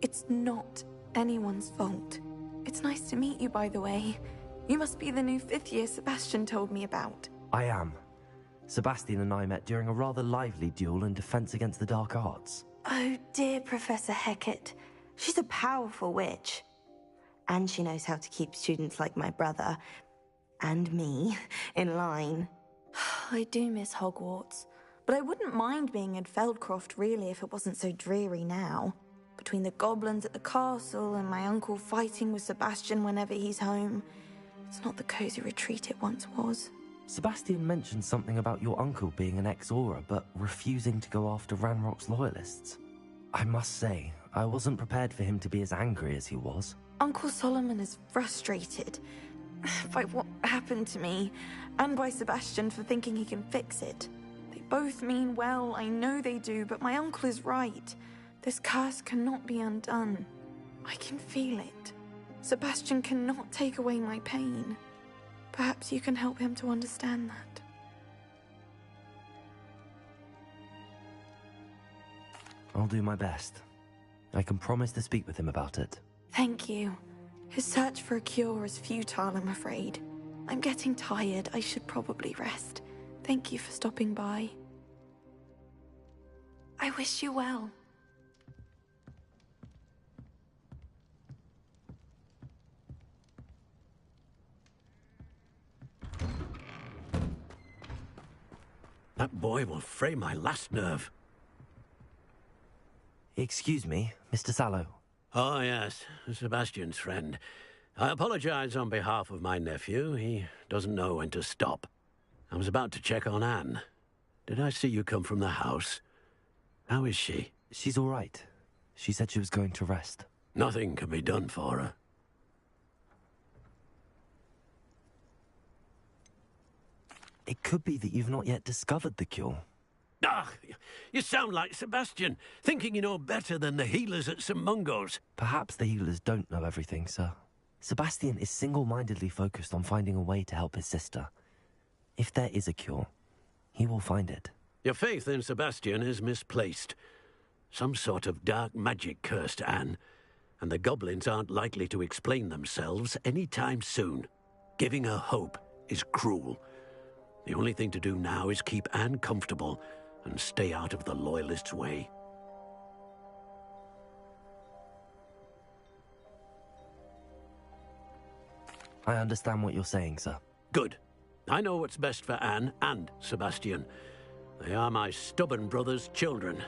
It's not anyone's fault. It's nice to meet you, by the way. You must be the new 5th year Sebastian told me about. I am. Sebastian and I met during a rather lively duel in defense against the dark arts. Oh, dear Professor Hecat. She's a powerful witch. And she knows how to keep students like my brother, and me, in line. I do miss Hogwarts, but I wouldn't mind being in Feldcroft, really, if it wasn't so dreary now. Between the goblins at the castle and my uncle fighting with Sebastian whenever he's home, it's not the cozy retreat it once was. Sebastian mentioned something about your uncle being an ex-Aura, but refusing to go after Ranrock's loyalists. I must say, I wasn't prepared for him to be as angry as he was. Uncle Solomon is frustrated by what happened to me, and by Sebastian for thinking he can fix it. They both mean well, I know they do, but my uncle is right. This curse cannot be undone. I can feel it. Sebastian cannot take away my pain. Perhaps you can help him to understand that. I'll do my best. I can promise to speak with him about it. Thank you. His search for a cure is futile, I'm afraid. I'm getting tired. I should probably rest. Thank you for stopping by. I wish you well. That boy will fray my last nerve. Excuse me, Mr. Sallow. Oh, yes, Sebastian's friend. I apologize on behalf of my nephew. He doesn't know when to stop. I was about to check on Anne. Did I see you come from the house? How is she? She's all right. She said she was going to rest. Nothing can be done for her. It could be that you've not yet discovered the cure. Ah, you sound like Sebastian, thinking you know better than the healers at St. Mungo's. Perhaps the healers don't know everything, sir. Sebastian is single-mindedly focused on finding a way to help his sister. If there is a cure, he will find it. Your faith in Sebastian is misplaced. Some sort of dark magic cursed Anne, and the goblins aren't likely to explain themselves any time soon. Giving her hope is cruel. The only thing to do now is keep Anne comfortable and stay out of the Loyalists' way. I understand what you're saying, sir. Good. I know what's best for Anne and Sebastian. They are my stubborn brother's children.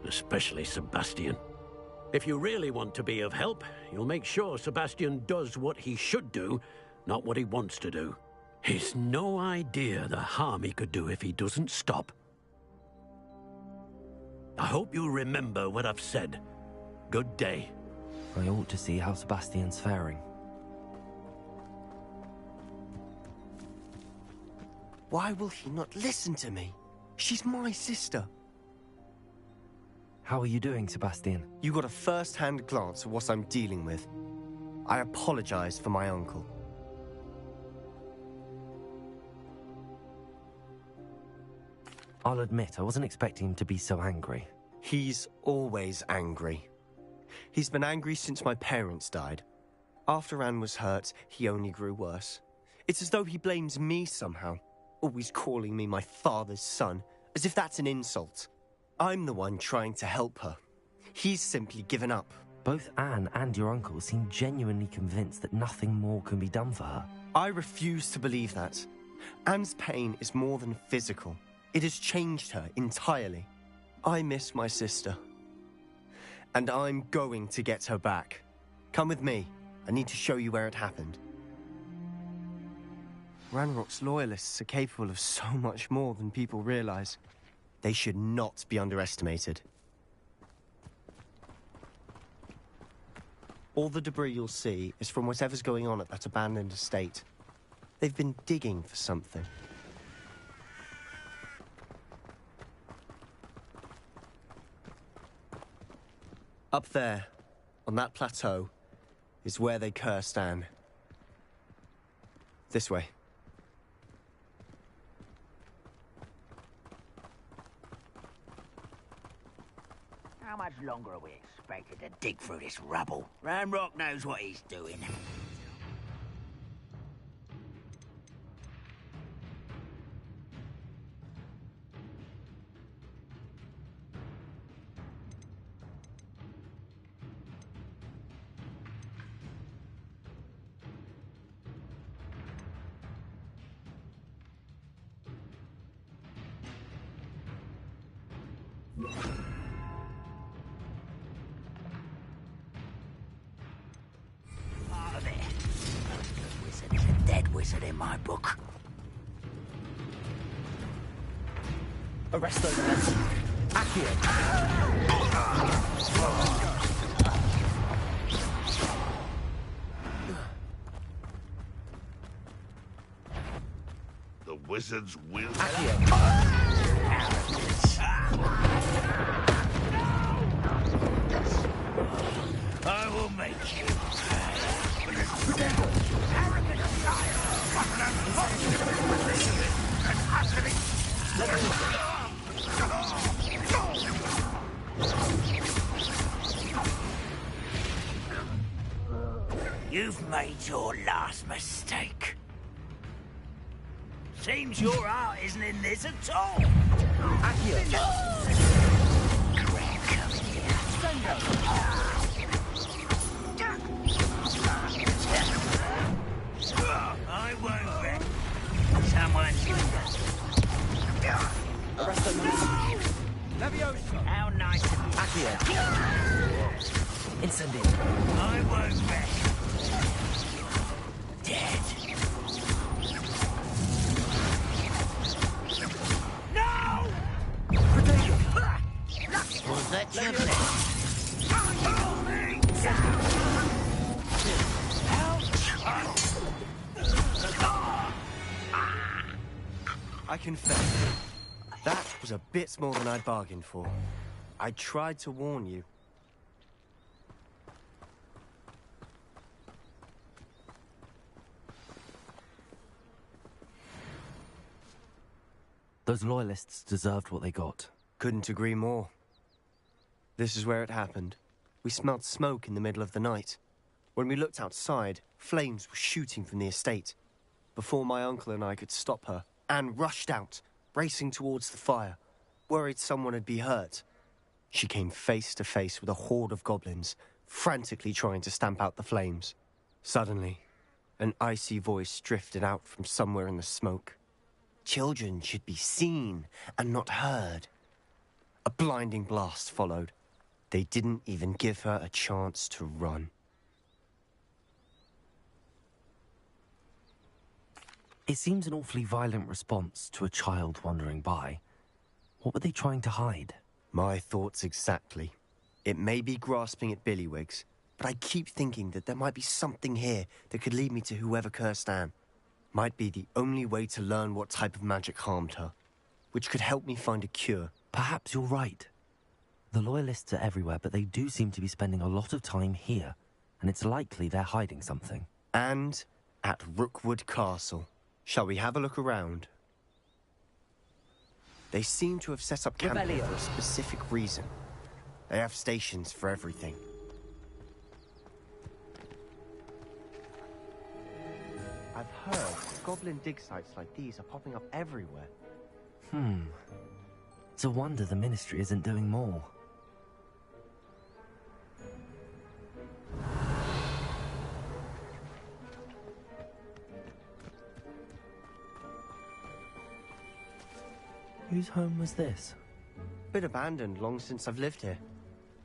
Especially Sebastian. If you really want to be of help, you'll make sure Sebastian does what he should do, not what he wants to do. He's no idea the harm he could do if he doesn't stop. I hope you remember what I've said. Good day. I ought to see how Sebastian's faring. Why will he not listen to me? She's my sister. How are you doing, Sebastian? You got a first-hand glance at what I'm dealing with. I apologize for my uncle. I'll admit, I wasn't expecting him to be so angry. He's always angry. He's been angry since my parents died. After Anne was hurt, he only grew worse. It's as though he blames me somehow, always calling me my father's son, as if that's an insult. I'm the one trying to help her. He's simply given up. Both Anne and your uncle seem genuinely convinced that nothing more can be done for her. I refuse to believe that. Anne's pain is more than physical. It has changed her entirely. I miss my sister. And I'm going to get her back. Come with me. I need to show you where it happened. Ranrock's loyalists are capable of so much more than people realize. They should not be underestimated. All the debris you'll see is from whatever's going on at that abandoned estate. They've been digging for something. Up there, on that plateau, is where they cursed Anne. This way. How much longer are we expected to dig through this rubble? Ranrock knows what he's doing. Part of it. The wizard is a dead wizard in my book. Arrest those men. Accio. The wizards will... I will make you You've made your last mistake. Seems your heart isn't in this at all. I won't bet. Someone's Leviosa. How nice of you. Incendio. I won't bet. Dead. No! Was that your I confess, that was a bit more than I'd bargained for. I tried to warn you. Those loyalists deserved what they got. Couldn't agree more. This is where it happened. We smelled smoke in the middle of the night. When we looked outside, flames were shooting from the estate. Before my uncle and I could stop her, Anne rushed out, racing towards the fire, worried someone had been hurt. She came face to face with a horde of goblins, frantically trying to stamp out the flames. Suddenly, an icy voice drifted out from somewhere in the smoke. Children should be seen and not heard. A blinding blast followed. They didn't even give her a chance to run. It seems an awfully violent response to a child wandering by. What were they trying to hide? My thoughts exactly. It may be grasping at Billywigs, but I keep thinking that there might be something here that could lead me to whoever cursed Anne. Might be the only way to learn what type of magic harmed her, which could help me find a cure. Perhaps you're right. The Loyalists are everywhere, but they do seem to be spending a lot of time here, and it's likely they're hiding something. And at Rookwood Castle. Shall we have a look around? They seem to have set up camp here for a specific reason. They have stations for everything. I've heard goblin dig sites like these are popping up everywhere. It's a wonder the Ministry isn't doing more. Whose home was this? Been abandoned long since I've lived here.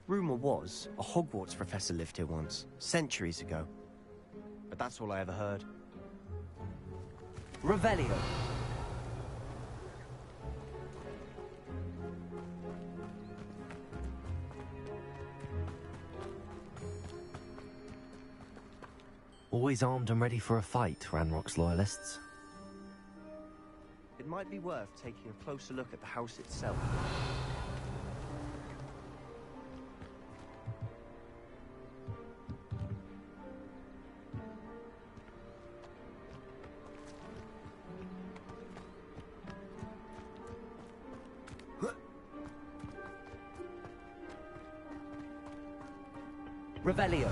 Rumor was a Hogwarts professor lived here once, centuries ago. But that's all I ever heard. Revelio. Always armed and ready for a fight, Ranrock's loyalists. It might be worth taking a closer look at the house itself. Revelio.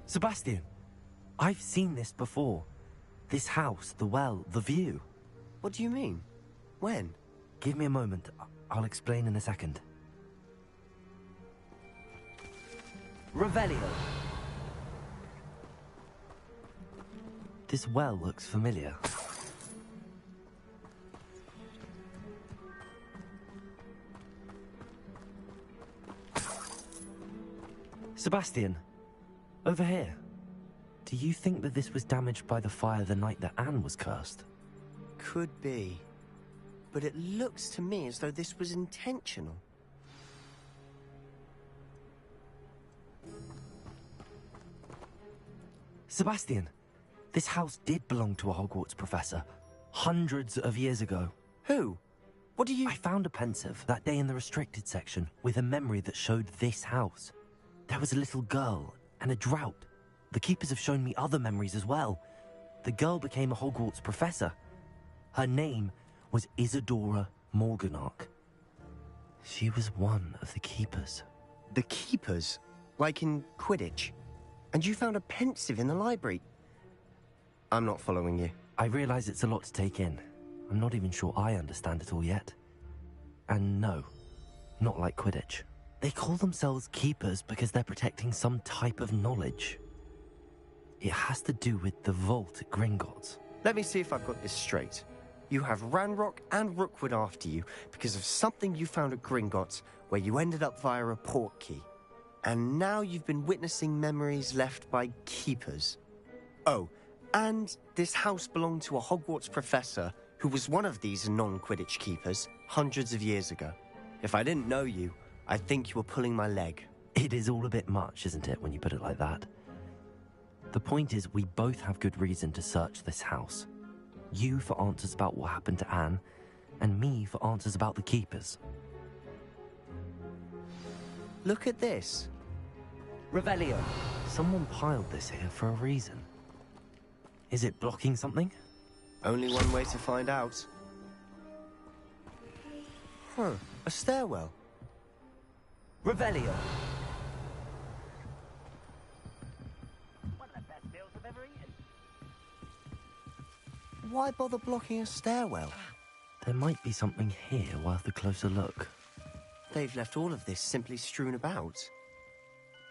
Sebastian, I've seen this before. This house, the well, the view. What do you mean? When? Give me a moment. I'll explain in a second. Revelio! This well looks familiar. Sebastian, over here. Do you think that this was damaged by the fire the night that Anne was cursed? Could be. But it looks to me as though this was intentional. Sebastian, this house did belong to a Hogwarts professor, hundreds of years ago. Who? What do you... I found a pensive that day in the restricted section with a memory that showed this house. There was a little girl and a drought. The keepers have shown me other memories as well. The girl became a Hogwarts professor. Her name was Isadora Morganach. She was one of the keepers. The keepers? Like in Quidditch? And you found a pensive in the library? I'm not following you. I realize it's a lot to take in. I'm not even sure I understand it all yet. And no, not like Quidditch. They call themselves keepers because they're protecting some type of knowledge. It has to do with the vault at Gringotts. Let me see if I've got this straight. You have Ranrock and Rookwood after you because of something you found at Gringotts where you ended up via a portkey. And now you've been witnessing memories left by keepers. Oh, and this house belonged to a Hogwarts professor who was one of these non-Quidditch keepers hundreds of years ago. If I didn't know you, I'd think you were pulling my leg. It is all a bit much, isn't it, when you put it like that? The point is, we both have good reason to search this house. You for answers about what happened to Anne, and me for answers about the keepers. Look at this. Revelio. Someone piled this here for a reason. Is it blocking something? Only one way to find out. Huh, a stairwell. Revelio. One of the best meals I've ever eaten. Why bother blocking a stairwell? There might be something here worth a closer look. They've left all of this simply strewn about.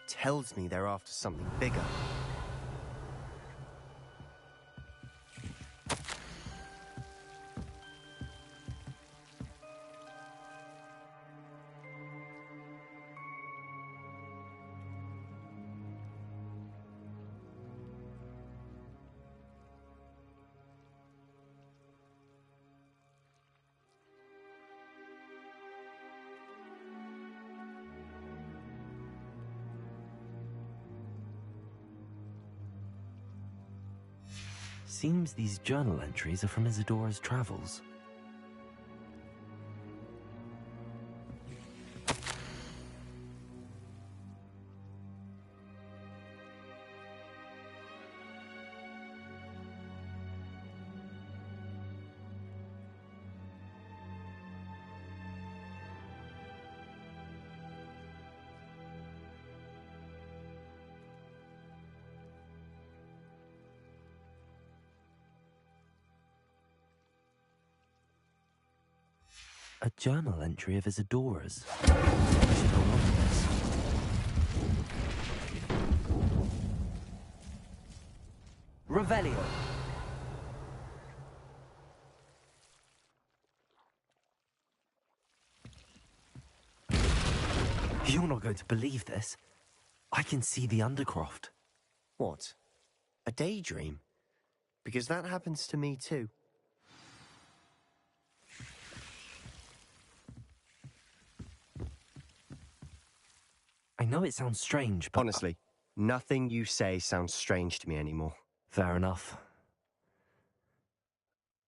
Tells me they're after something bigger. Seems these journal entries are from Isadora's travels. A journal entry of Isadora's. I should hold on to this. Revelio. You're not going to believe this. I can see the Undercroft. What? A daydream? Because that happens to me too. I know it sounds strange, but... Honestly, nothing you say sounds strange to me anymore. Fair enough.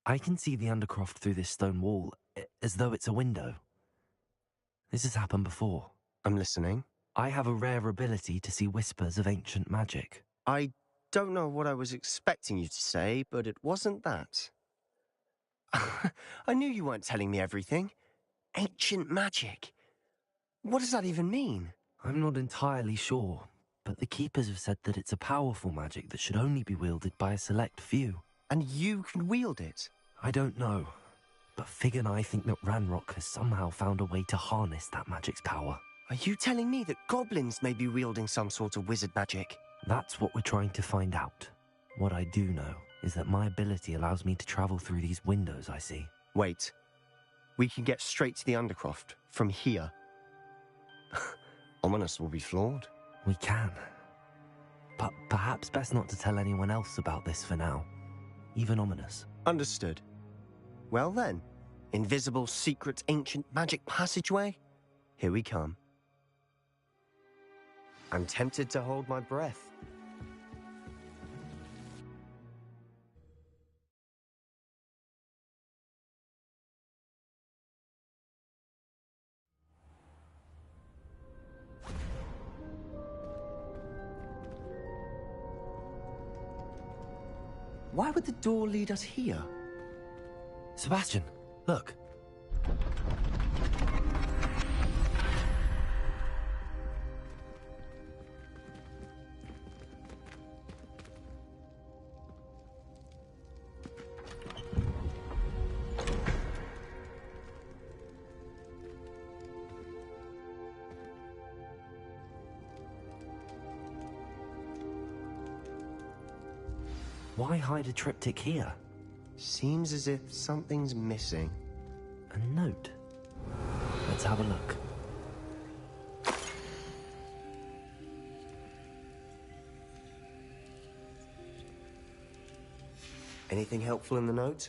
I can see the Undercroft through this stone wall, as though it's a window. This has happened before. I'm listening. I have a rare ability to see whispers of ancient magic. I don't know what I was expecting you to say, but it wasn't that. I knew you weren't telling me everything. Ancient magic. What does that even mean? I'm not entirely sure, but the Keepers have said that it's a powerful magic that should only be wielded by a select few. And you can wield it? I don't know, but Fig and I think that Ranrock has somehow found a way to harness that magic's power. Are you telling me that goblins may be wielding some sort of wizard magic? That's what we're trying to find out. What I do know is that my ability allows me to travel through these windows I see. Wait. We can get straight to the Undercroft from here. Ominous will be floored. We can. But perhaps best not to tell anyone else about this for now. Even Ominous. Understood. Well then, invisible, secret, ancient magic passageway? Here we come. I'm tempted to hold my breath. Why would the door lead us here? Sebastian, look. Why hide a triptych here? Seems as if something's missing. A note. Let's have a look. Anything helpful in the note?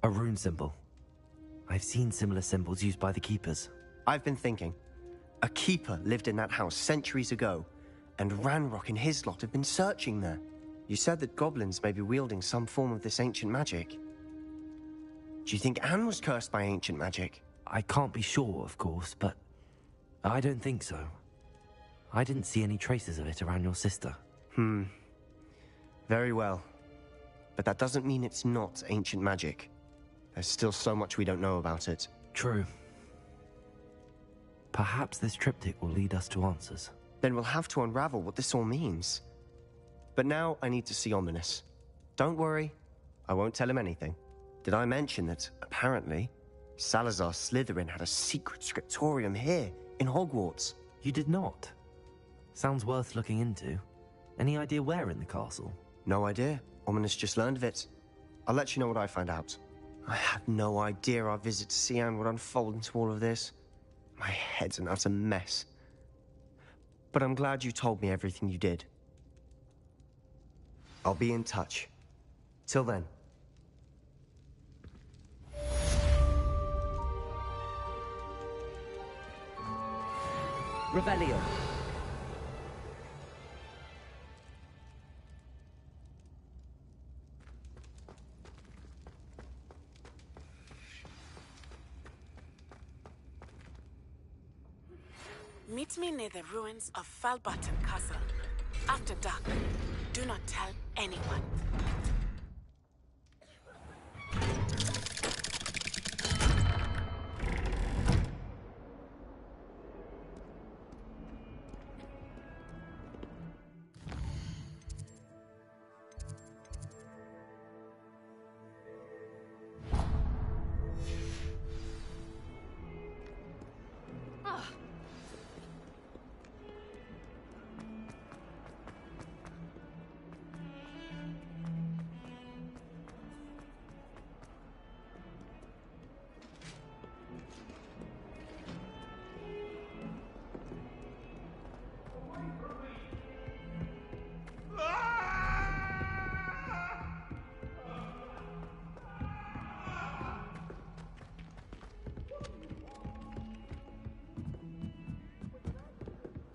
A rune symbol. I've seen similar symbols used by the Keepers. I've been thinking. A Keeper lived in that house centuries ago, and Ranrock and his lot have been searching there. You said that goblins may be wielding some form of this ancient magic. Do you think Anne was cursed by ancient magic? I can't be sure, of course, but I don't think so. I didn't see any traces of it around your sister. Very well. But that doesn't mean it's not ancient magic. There's still so much we don't know about it. True. Perhaps this triptych will lead us to answers. Then we'll have to unravel what this all means. But now I need to see Ominous. Don't worry, I won't tell him anything. Did I mention that, apparently, Salazar Slytherin had a secret scriptorium here, in Hogwarts? You did not? Sounds worth looking into. Any idea where in the castle? No idea. Ominous just learned of it. I'll let you know what I find out. I had no idea our visit to Sian would unfold into all of this. My head's an utter mess. But I'm glad you told me everything you did. I'll be in touch. Till then. Revelio. Meet me near the ruins of Falbaton Castle. After dark. Do not tell anyone.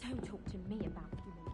Don't talk to me about human.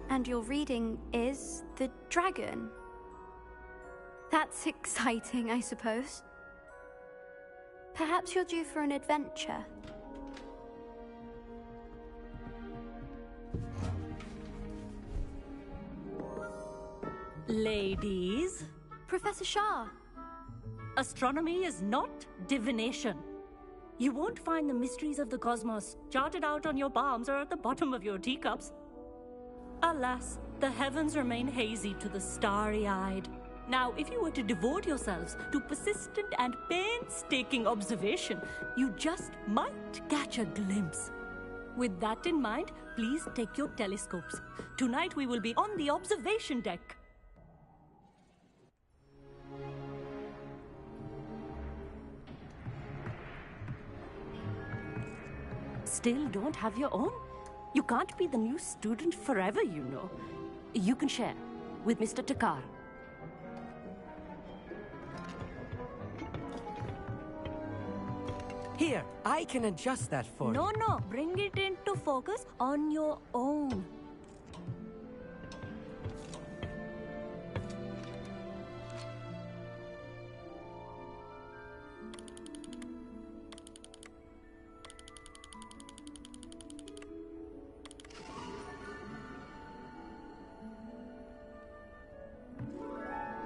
And your reading is the dragon. That's exciting, I suppose. Perhaps you're due for an adventure. Ladies, Professor Shah. astronomy is not divination. You won't find the mysteries of the cosmos charted out on your palms or at the bottom of your teacups. Alas, the heavens remain hazy to the starry-eyed. Now, if you were to devote yourselves to persistent and painstaking observation, you just might catch a glimpse. With that in mind, please take your telescopes. Tonight we will be on the observation deck. Still don't have your own? You can't be the new student forever, you know. You can share with Mr. Takar. Here, I can adjust that for you. No, bring it into focus on your own.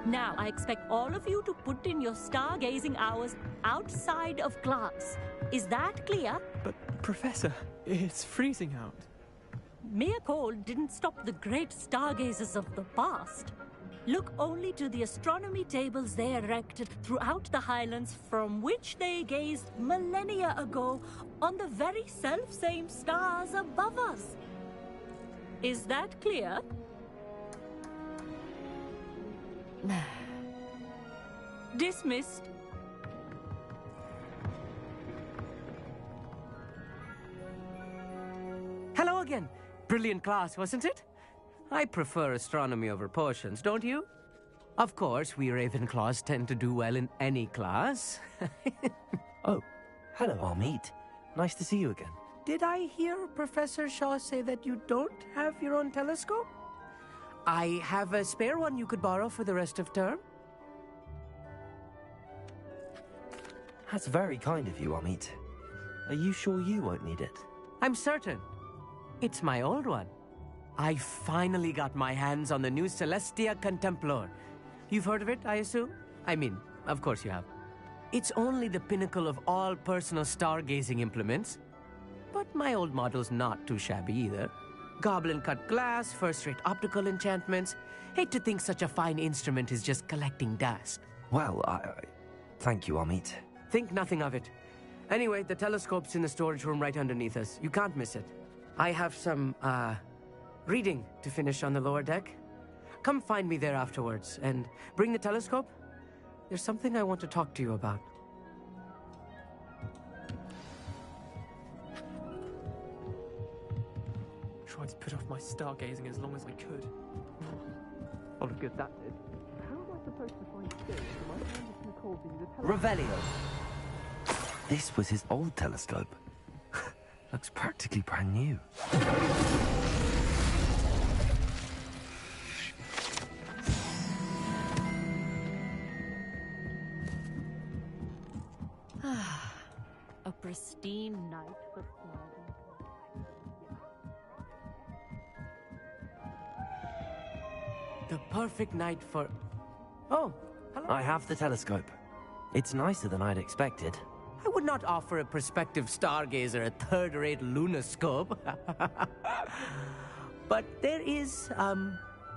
Now, I expect all of you to put in your stargazing hours outside of class. Is that clear? But, Professor, it's freezing out. Mere cold didn't stop the great stargazers of the past. Look only to the astronomy tables they erected throughout the highlands from which they gazed millennia ago on the very self-same stars above us. Is that clear? Dismissed. Hello again. Brilliant class, wasn't it? I prefer astronomy over potions, don't you? Of course, we Ravenclaws tend to do well in any class. Oh, hello, Amit. Nice to see you again. Did I hear Professor Shaw say that you don't have your own telescope? I have a spare one you could borrow for the rest of term. That's very kind of you, Amit. Are you sure you won't need it? I'm certain. It's my old one. I finally got my hands on the new Celestia Contemplor. You've heard of it, I assume? I mean, of course you have. It's only the pinnacle of all personal stargazing implements. But my old model's not too shabby either. Goblin-cut glass, first-rate optical enchantments. Hate to think such a fine instrument is just collecting dust. Well, thank you, Amit. Think nothing of it. Anyway, the telescope's in the storage room right underneath us. You can't miss it. I have some, reading to finish on the lower deck. Come find me there afterwards, and bring the telescope. There's something I want to talk to you about. Tried to put off my stargazing as long as I could. What a good that did. How am I supposed to find space when my hand is too cold to use a telescope? Revelio. This was his old telescope. Looks practically brand new. A pristine night for flowers. The perfect night for... Oh, hello. I have the telescope. It's nicer than I'd expected. I would not offer a prospective stargazer a third-rate lunoscope. But there is,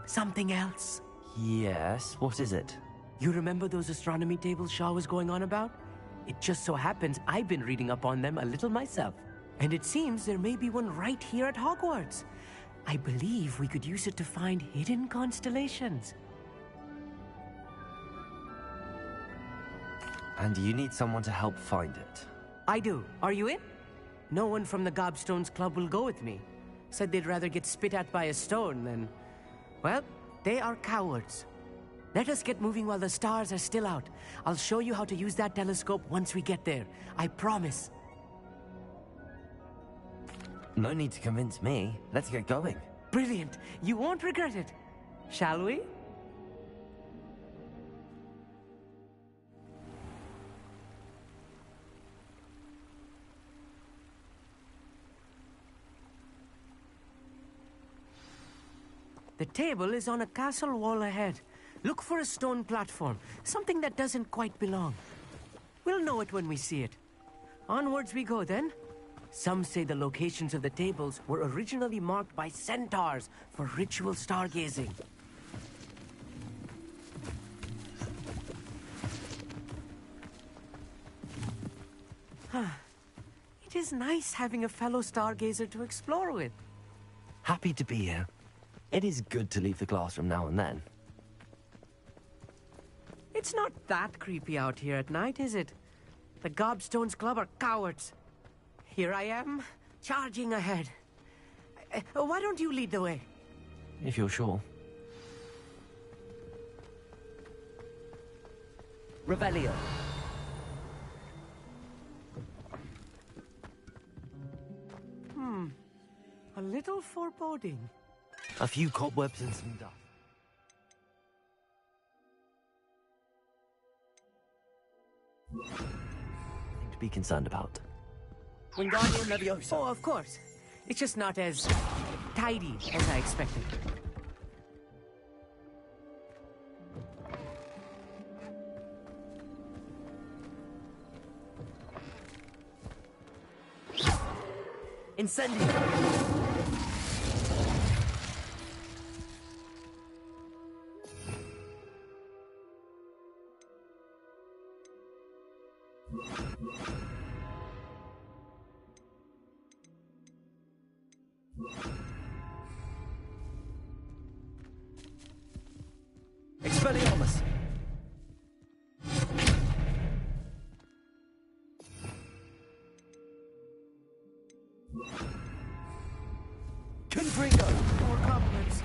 something else. Yes, what is it? You remember those astronomy tables Shaw was going on about? It just so happens I've been reading up on them a little myself. And it seems there may be one right here at Hogwarts. I believe we could use it to find hidden constellations. And you need someone to help find it. I do. Are you in? No one from the Gobstones Club will go with me. Said they'd rather get spit at by a stone than... Well, they are cowards. Let us get moving while the stars are still out. I'll show you how to use that telescope once we get there. I promise. No need to convince me. Let's get going. Brilliant. You won't regret it. Shall we? The table is on a castle wall ahead. Look for a stone platform, something that doesn't quite belong. We'll know it when we see it. Onwards we go then. Some say the locations of the tables were originally marked by centaurs for ritual stargazing. It is nice having a fellow stargazer to explore with. Happy to be here. It is good to leave the classroom now and then. It's not that creepy out here at night, is it? The Gobstones Club are cowards. Here I am, charging ahead. Why don't you lead the way? If you're sure. Revelio. A little foreboding. A few cobwebs and some dust. Nothing to be concerned about. Wingardium Leviosa. Oh, of course. It's just not as tidy as I expected. Incendio! Expelliarmus! Confringo! More compliments.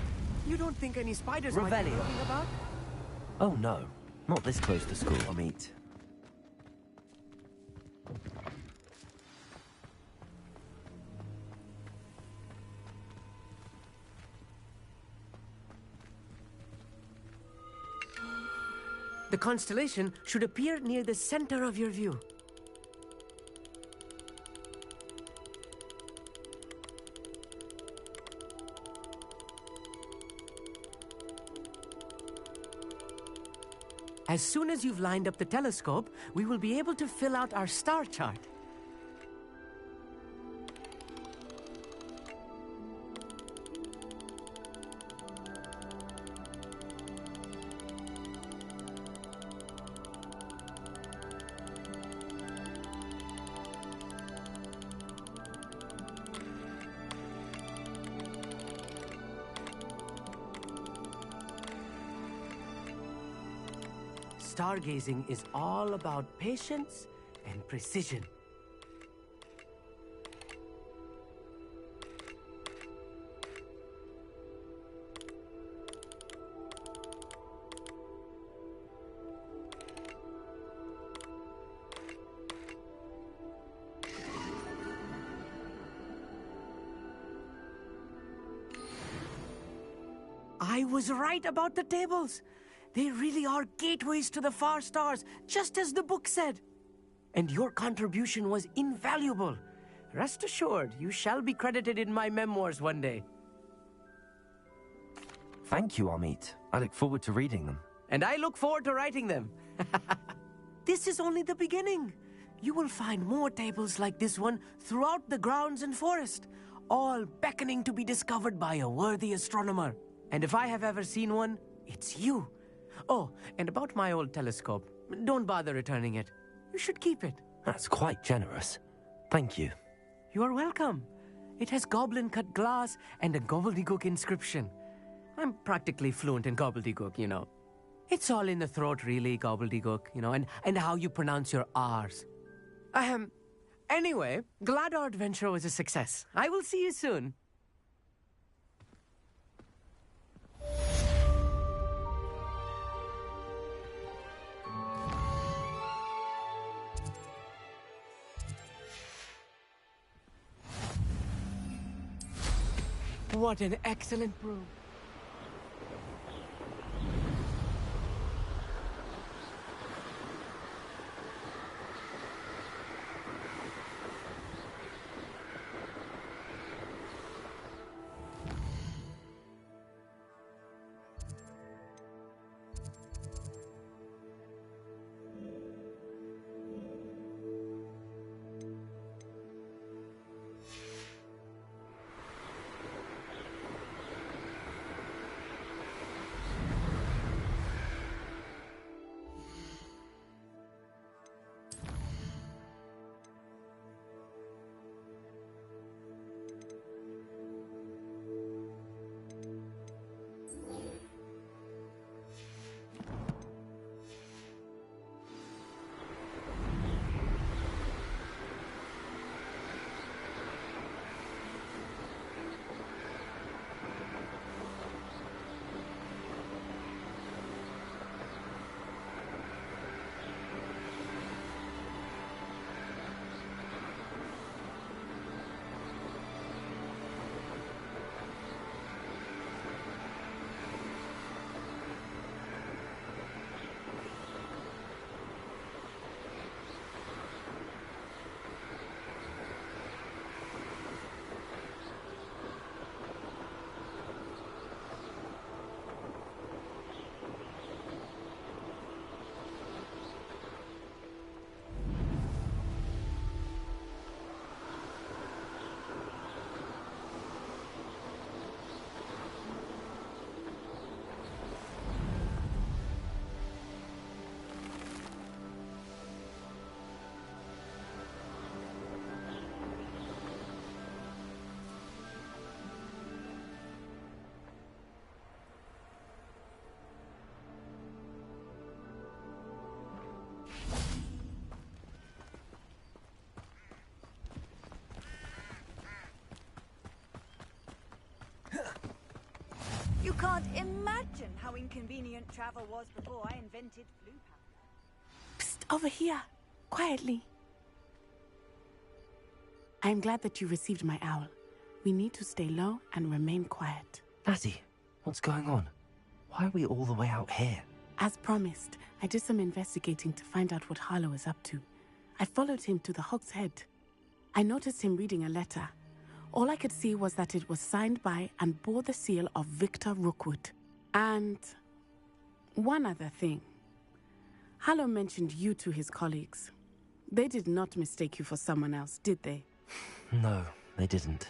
You don't think any spiders might be Revelio. looking about? Oh no, not this close to school, I meet. The constellation should appear near the center of your view. As soon as you've lined up the telescope, we will be able to fill out our star chart. Stargazing is all about patience and precision. I was right about the tables. They really are gateways to the far stars, just as the book said. And your contribution was invaluable. Rest assured, you shall be credited in my memoirs one day. Thank you, Amit. I look forward to reading them. And I look forward to writing them. This is only the beginning. You will find more tables like this one throughout the grounds and forest, all beckoning to be discovered by a worthy astronomer. And if I have ever seen one, it's you. Oh, and about my old telescope, don't bother returning it. You should keep it. That's quite generous. Thank you. You are welcome. It has goblin-cut glass and a gobbledygook inscription. I'm practically fluent in gobbledygook, you know. It's all in the throat, really, gobbledygook, you know, and how you pronounce your R's. Anyway, glad our adventure was a success. I will see you soon. What an excellent brew. You can't imagine how inconvenient travel was before I invented blue powder. Psst, over here. Quietly. I am glad that you received my owl. We need to stay low and remain quiet. Natty, what's going on? Why are we all the way out here? As promised, I did some investigating to find out what Harlow is up to. I followed him to the Hog's Head. I noticed him reading a letter. All I could see was that it was signed by and bore the seal of Victor Rookwood. And one other thing. Harlow mentioned you to his colleagues. They did not mistake you for someone else, did they? No, they didn't.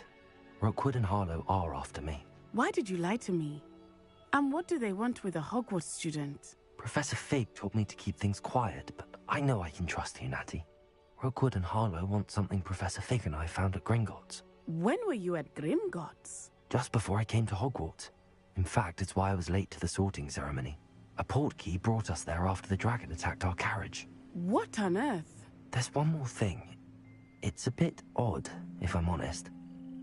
Rookwood and Harlow are after me. Why did you lie to me? And what do they want with a Hogwarts student? Professor Fig told me to keep things quiet, but I know I can trust you, Natty. Rookwood and Harlow want something Professor Fig and I found at Gringotts. When were you at Gringotts? Just before I came to Hogwarts. In fact, it's why I was late to the sorting ceremony. A portkey brought us there after the dragon attacked our carriage. What on earth? There's one more thing. It's a bit odd, if I'm honest.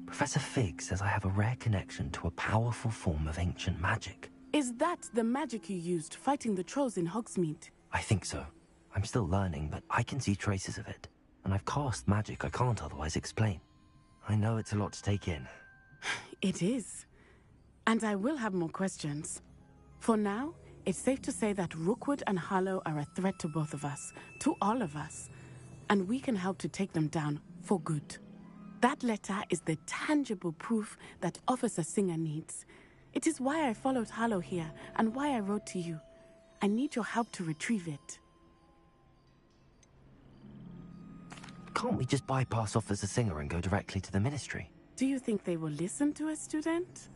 Professor Fig says I have a rare connection to a powerful form of ancient magic. Is that the magic you used fighting the trolls in Hogsmeade? I think so. I'm still learning, but I can see traces of it. And I've cast magic I can't otherwise explain. I know it's a lot to take in. It is. And I will have more questions. For now, it's safe to say that Rookwood and Harlow are a threat to both of us, to all of us. And we can help to take them down for good. That letter is the tangible proof that Officer Singer needs. It is why I followed Harlow here and why I wrote to you. I need your help to retrieve it. Can't we just bypass Officer Singer and go directly to the Ministry? Do you think they will listen to a student?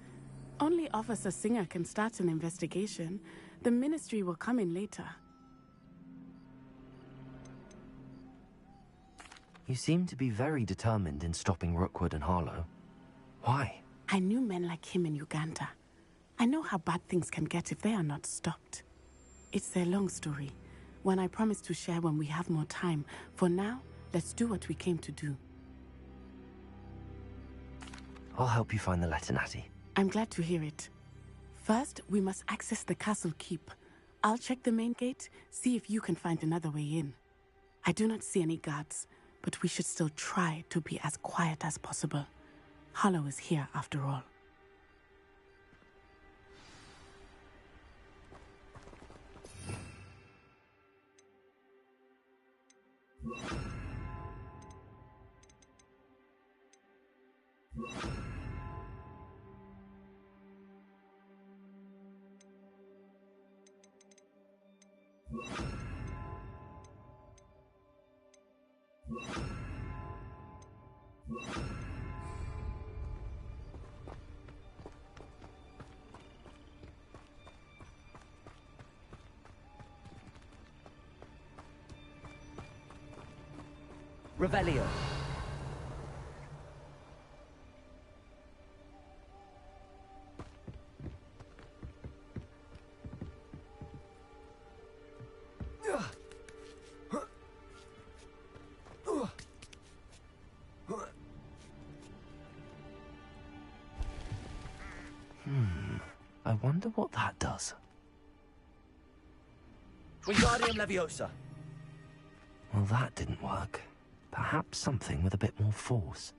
Only Officer Singer can start an investigation. The Ministry will come in later. You seem to be very determined in stopping Rookwood and Harlow. Why? I knew men like him in Uganda. I know how bad things can get if they are not stopped. It's a long story, one I promise to share when we have more time. For now, let's do what we came to do. I'll help you find the letter, Natty. I'm glad to hear it. First, we must access the castle keep. I'll check the main gate, see if you can find another way in. I do not see any guards, but we should still try to be as quiet as possible. Harlow is here, after all. Revelio. I wonder what that does. Wingardium Leviosa. Well, that didn't work. Perhaps something with a bit more force.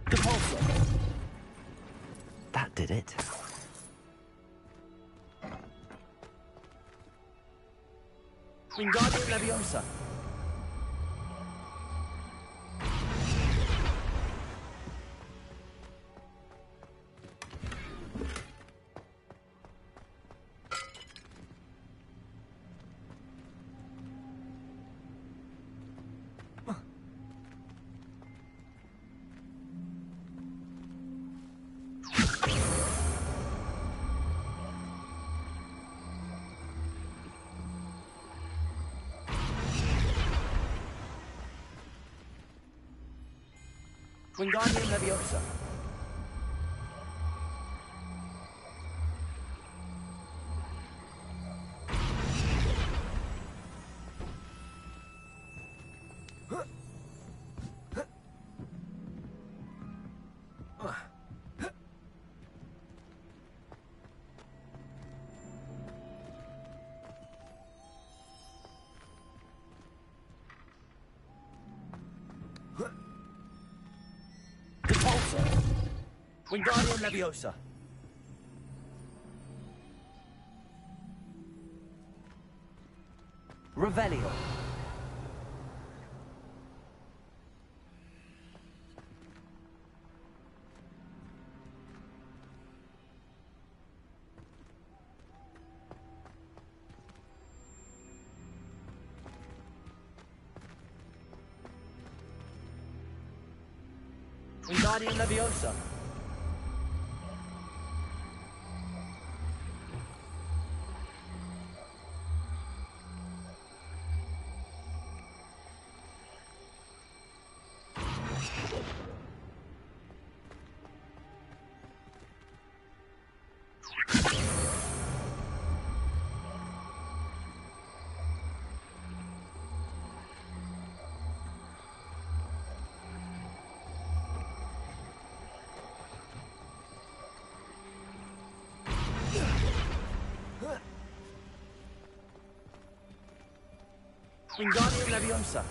Depulso. That did it. Wingardium Leviosa. Wingardium Leviosa. Wingardium Leviosa. Revelio. Wingardium Leviosa. Wingardium Leviosa.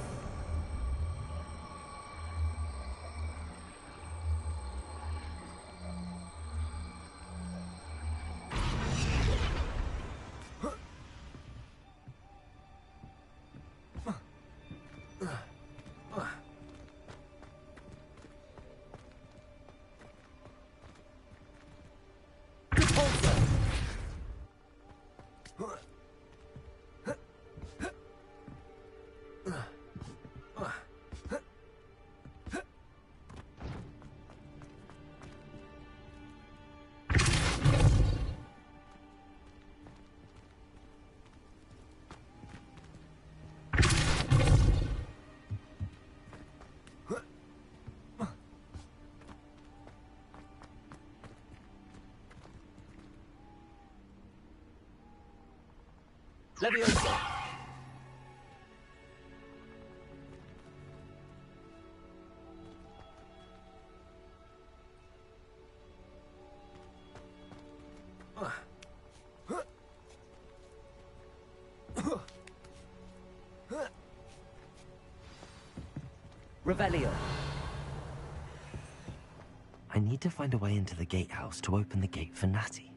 Leviosa. Revelio. I need to find a way into the gatehouse to open the gate for Natty.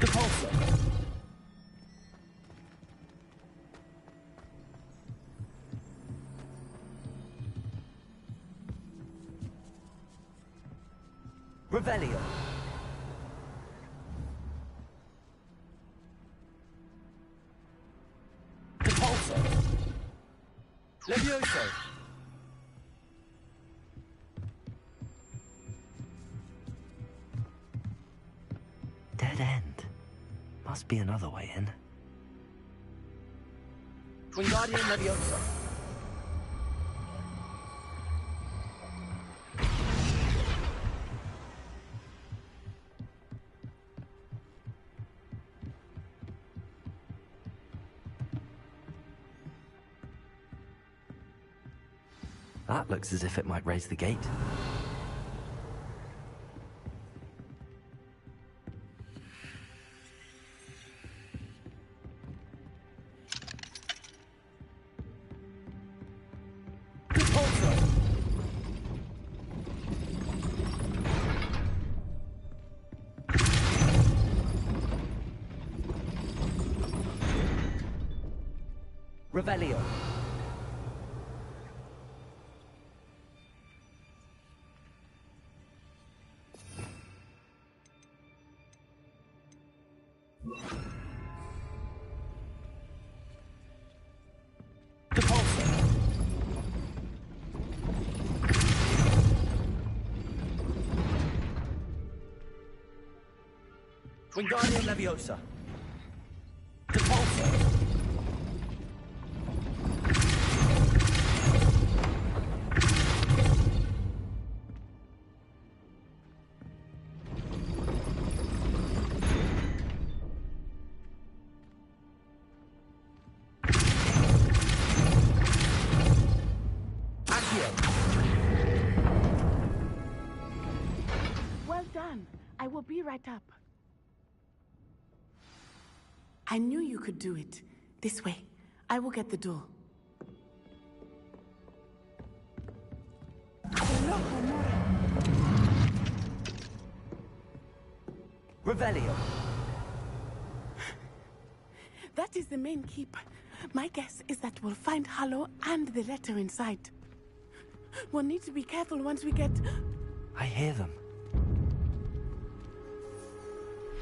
Depulso. Revelio. Depulso. Levioso. Dead end. Must be another way in. Wingardium Leviosa. That looks as if it might raise the gate. Revelio. Wingardium Leviosa. Depulso. Well done. I will be right up. I knew you could do it. This way. I will get the door. Revelio. That is the main keep. My guess is that we'll find Hallow and the letter inside. We'll need to be careful once we get... I hear them.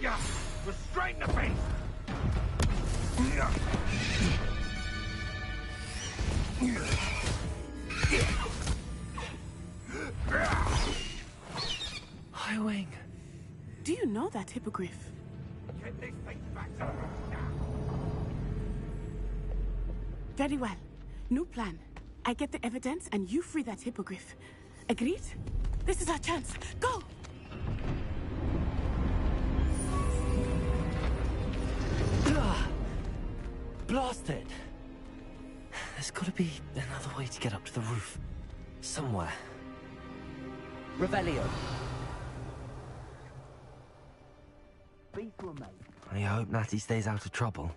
Yeah, restrain the beast! Highwing. Do you know that hippogriff? Get this thing back. Very well. New plan. I get the evidence and you free that hippogriff. Agreed? This is our chance. Go! Blasted! There's gotta be another way to get up to the roof. Somewhere. Revelio. Peaceful, mate. I hope Natty stays out of trouble.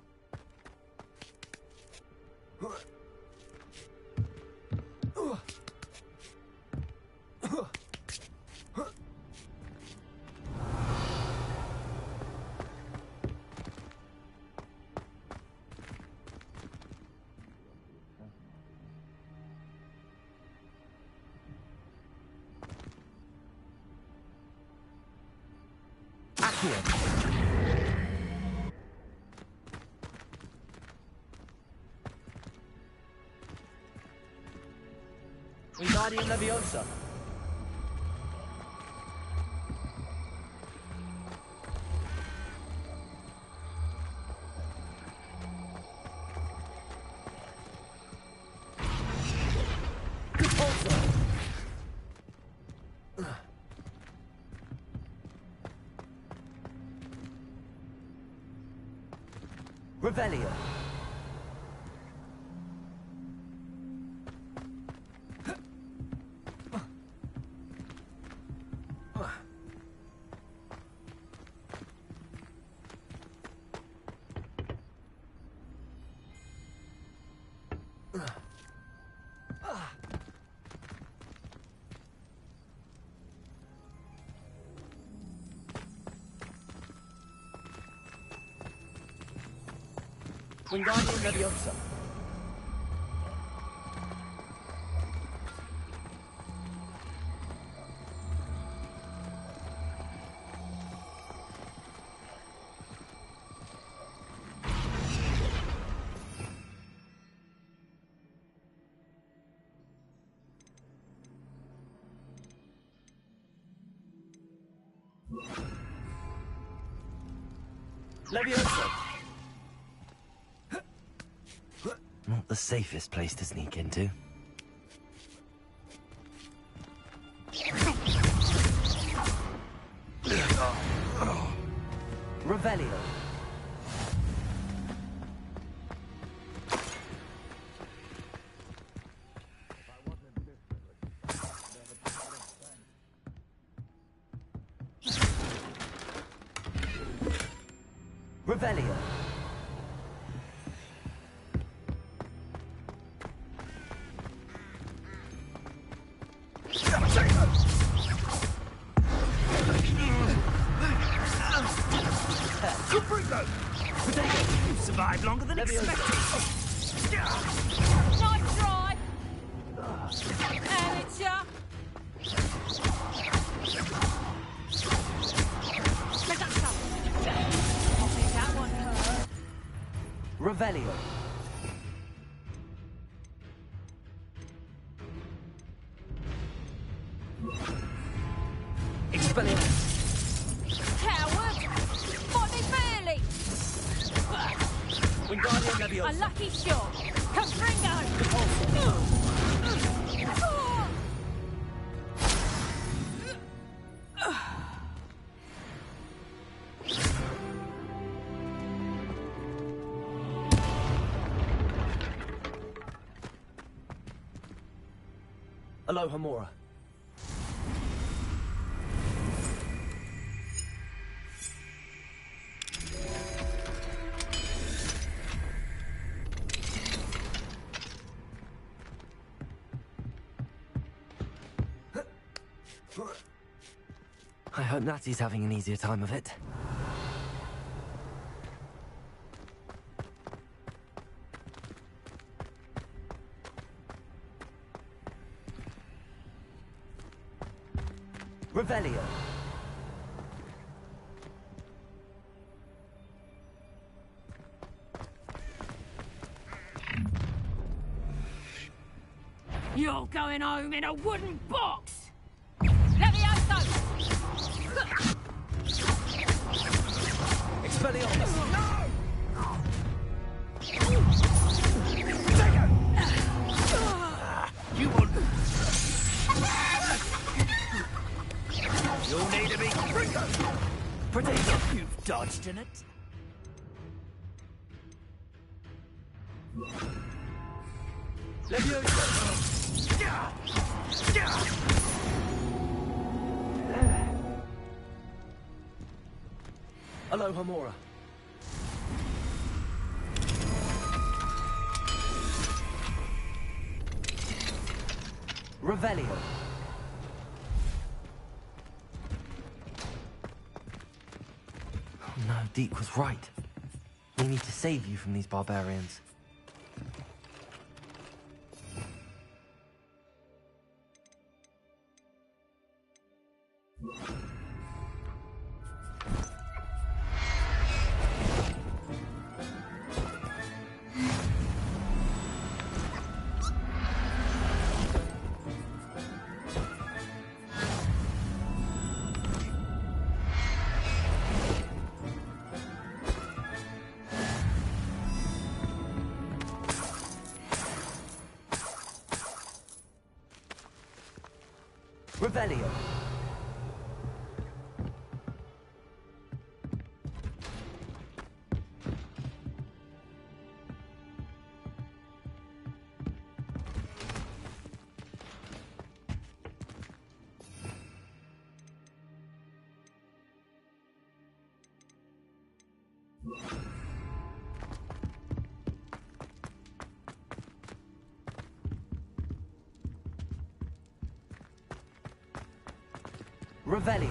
Wingardium Leviosa. Depulso. Revelio. Wingardium Leviosa. Leviosa. Not the safest place to sneak into. Revelio. Revelio. You survived longer than expected. Nice try. Amateur. That one hurt. Revelio. Expelliarmus. Coward. Fight me fairly. Wingardium Leviosa. A lucky shot. Confringo. Aloha Mora. I hope Natty's having an easier time of it. Revelio. You're going home in a wooden box. Levioso. Expelliarmus. You won't. You'll need to be Protego. You've dodged in it. Aloha Mora. Revelio. Oh no, Deke was right. We need to save you from these barbarians. Revelio. Revelio.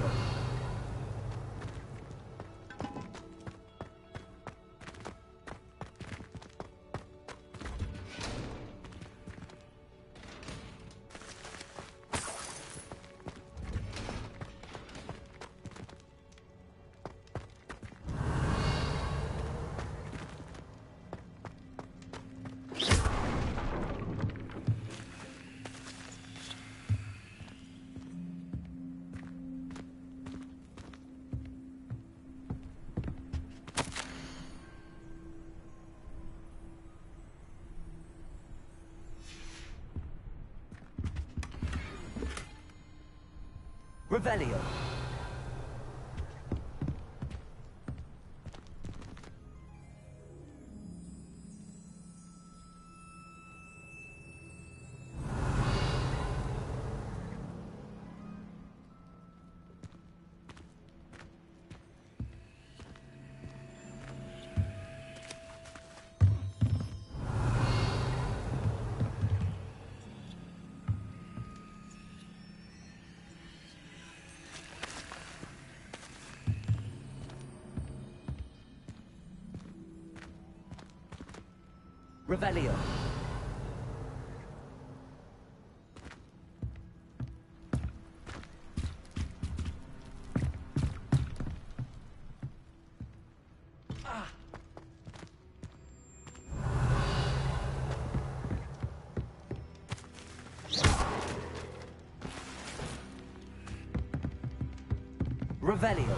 Revelio. Revelio. Revelio.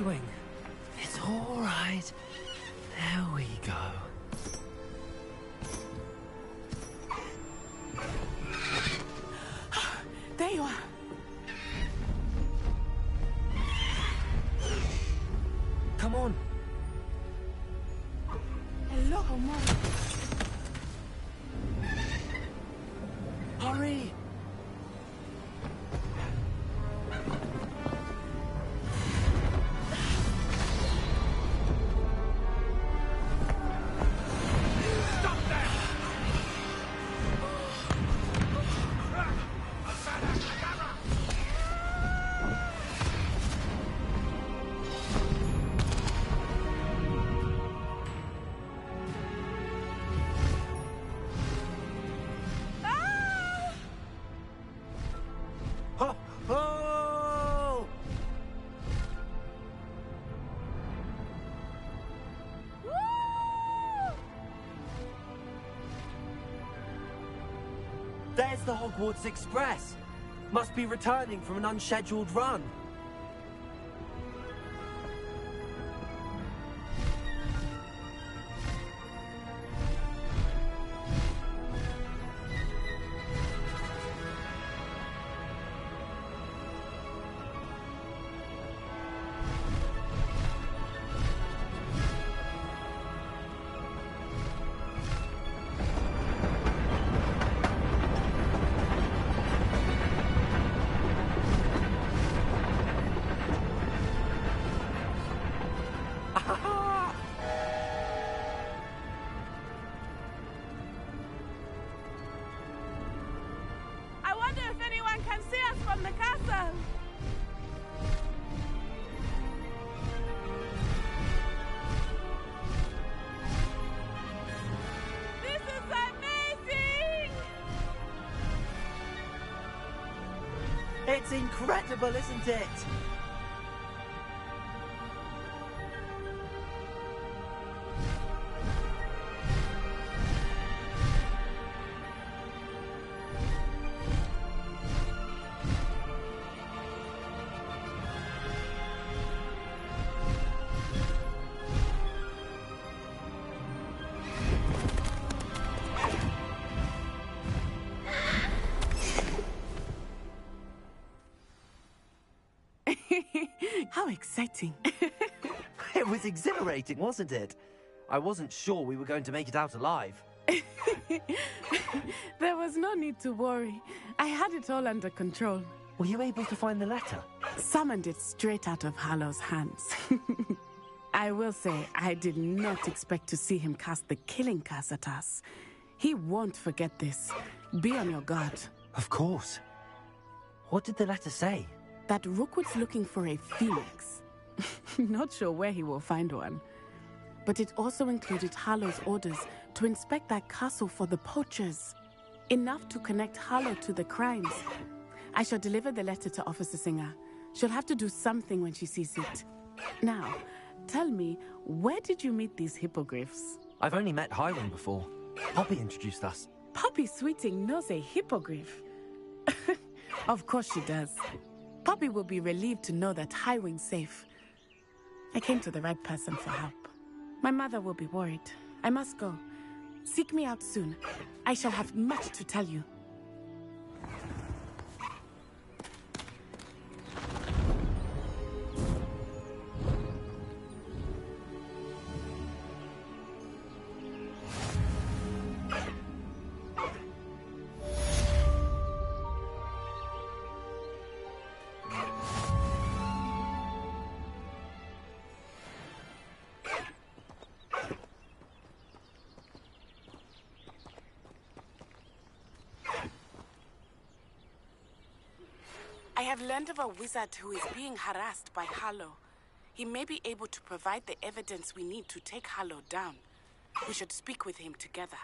Wing. It's all right. There we go. There you are. Come on. Hello, Mom. Hurry. There's the Hogwarts Express. Must be returning from an unscheduled run. It's incredible, isn't it? How exciting. It was exhilarating, wasn't it? I wasn't sure we were going to make it out alive. There was no need to worry. I had it all under control. Were you able to find the letter? Summoned it straight out of Hallow's hands. I will say, I did not expect to see him cast the killing curse at us. He won't forget this. Be on your guard. Of course. What did the letter say? That Rookwood's looking for a phoenix. Not sure where he will find one. But it also included Hallow's orders to inspect that castle for the poachers. Enough to connect Hallow to the crimes. I shall deliver the letter to Officer Singer. She'll have to do something when she sees it. Now, tell me, where did you meet these hippogriffs? I've only met Highwing before. Poppy introduced us. Poppy Sweeting knows a hippogriff. Of course she does. Poppy will be relieved to know that Highwing's safe. I came to the right person for help. My mother will be worried. I must go. Seek me out soon. I shall have much to tell you. I have learned of a wizard who is being harassed by Harlow. He may be able to provide the evidence we need to take Harlow down. We should speak with him together.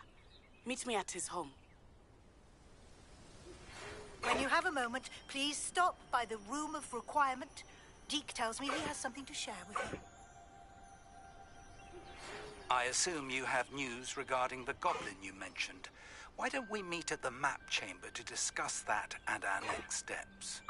Meet me at his home. When you have a moment, please stop by the Room of Requirement. Deke tells me he has something to share with you. I assume you have news regarding the goblin you mentioned. Why don't we meet at the map chamber to discuss that and our next steps?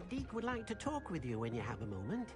Deke would like to talk with you when you have a moment.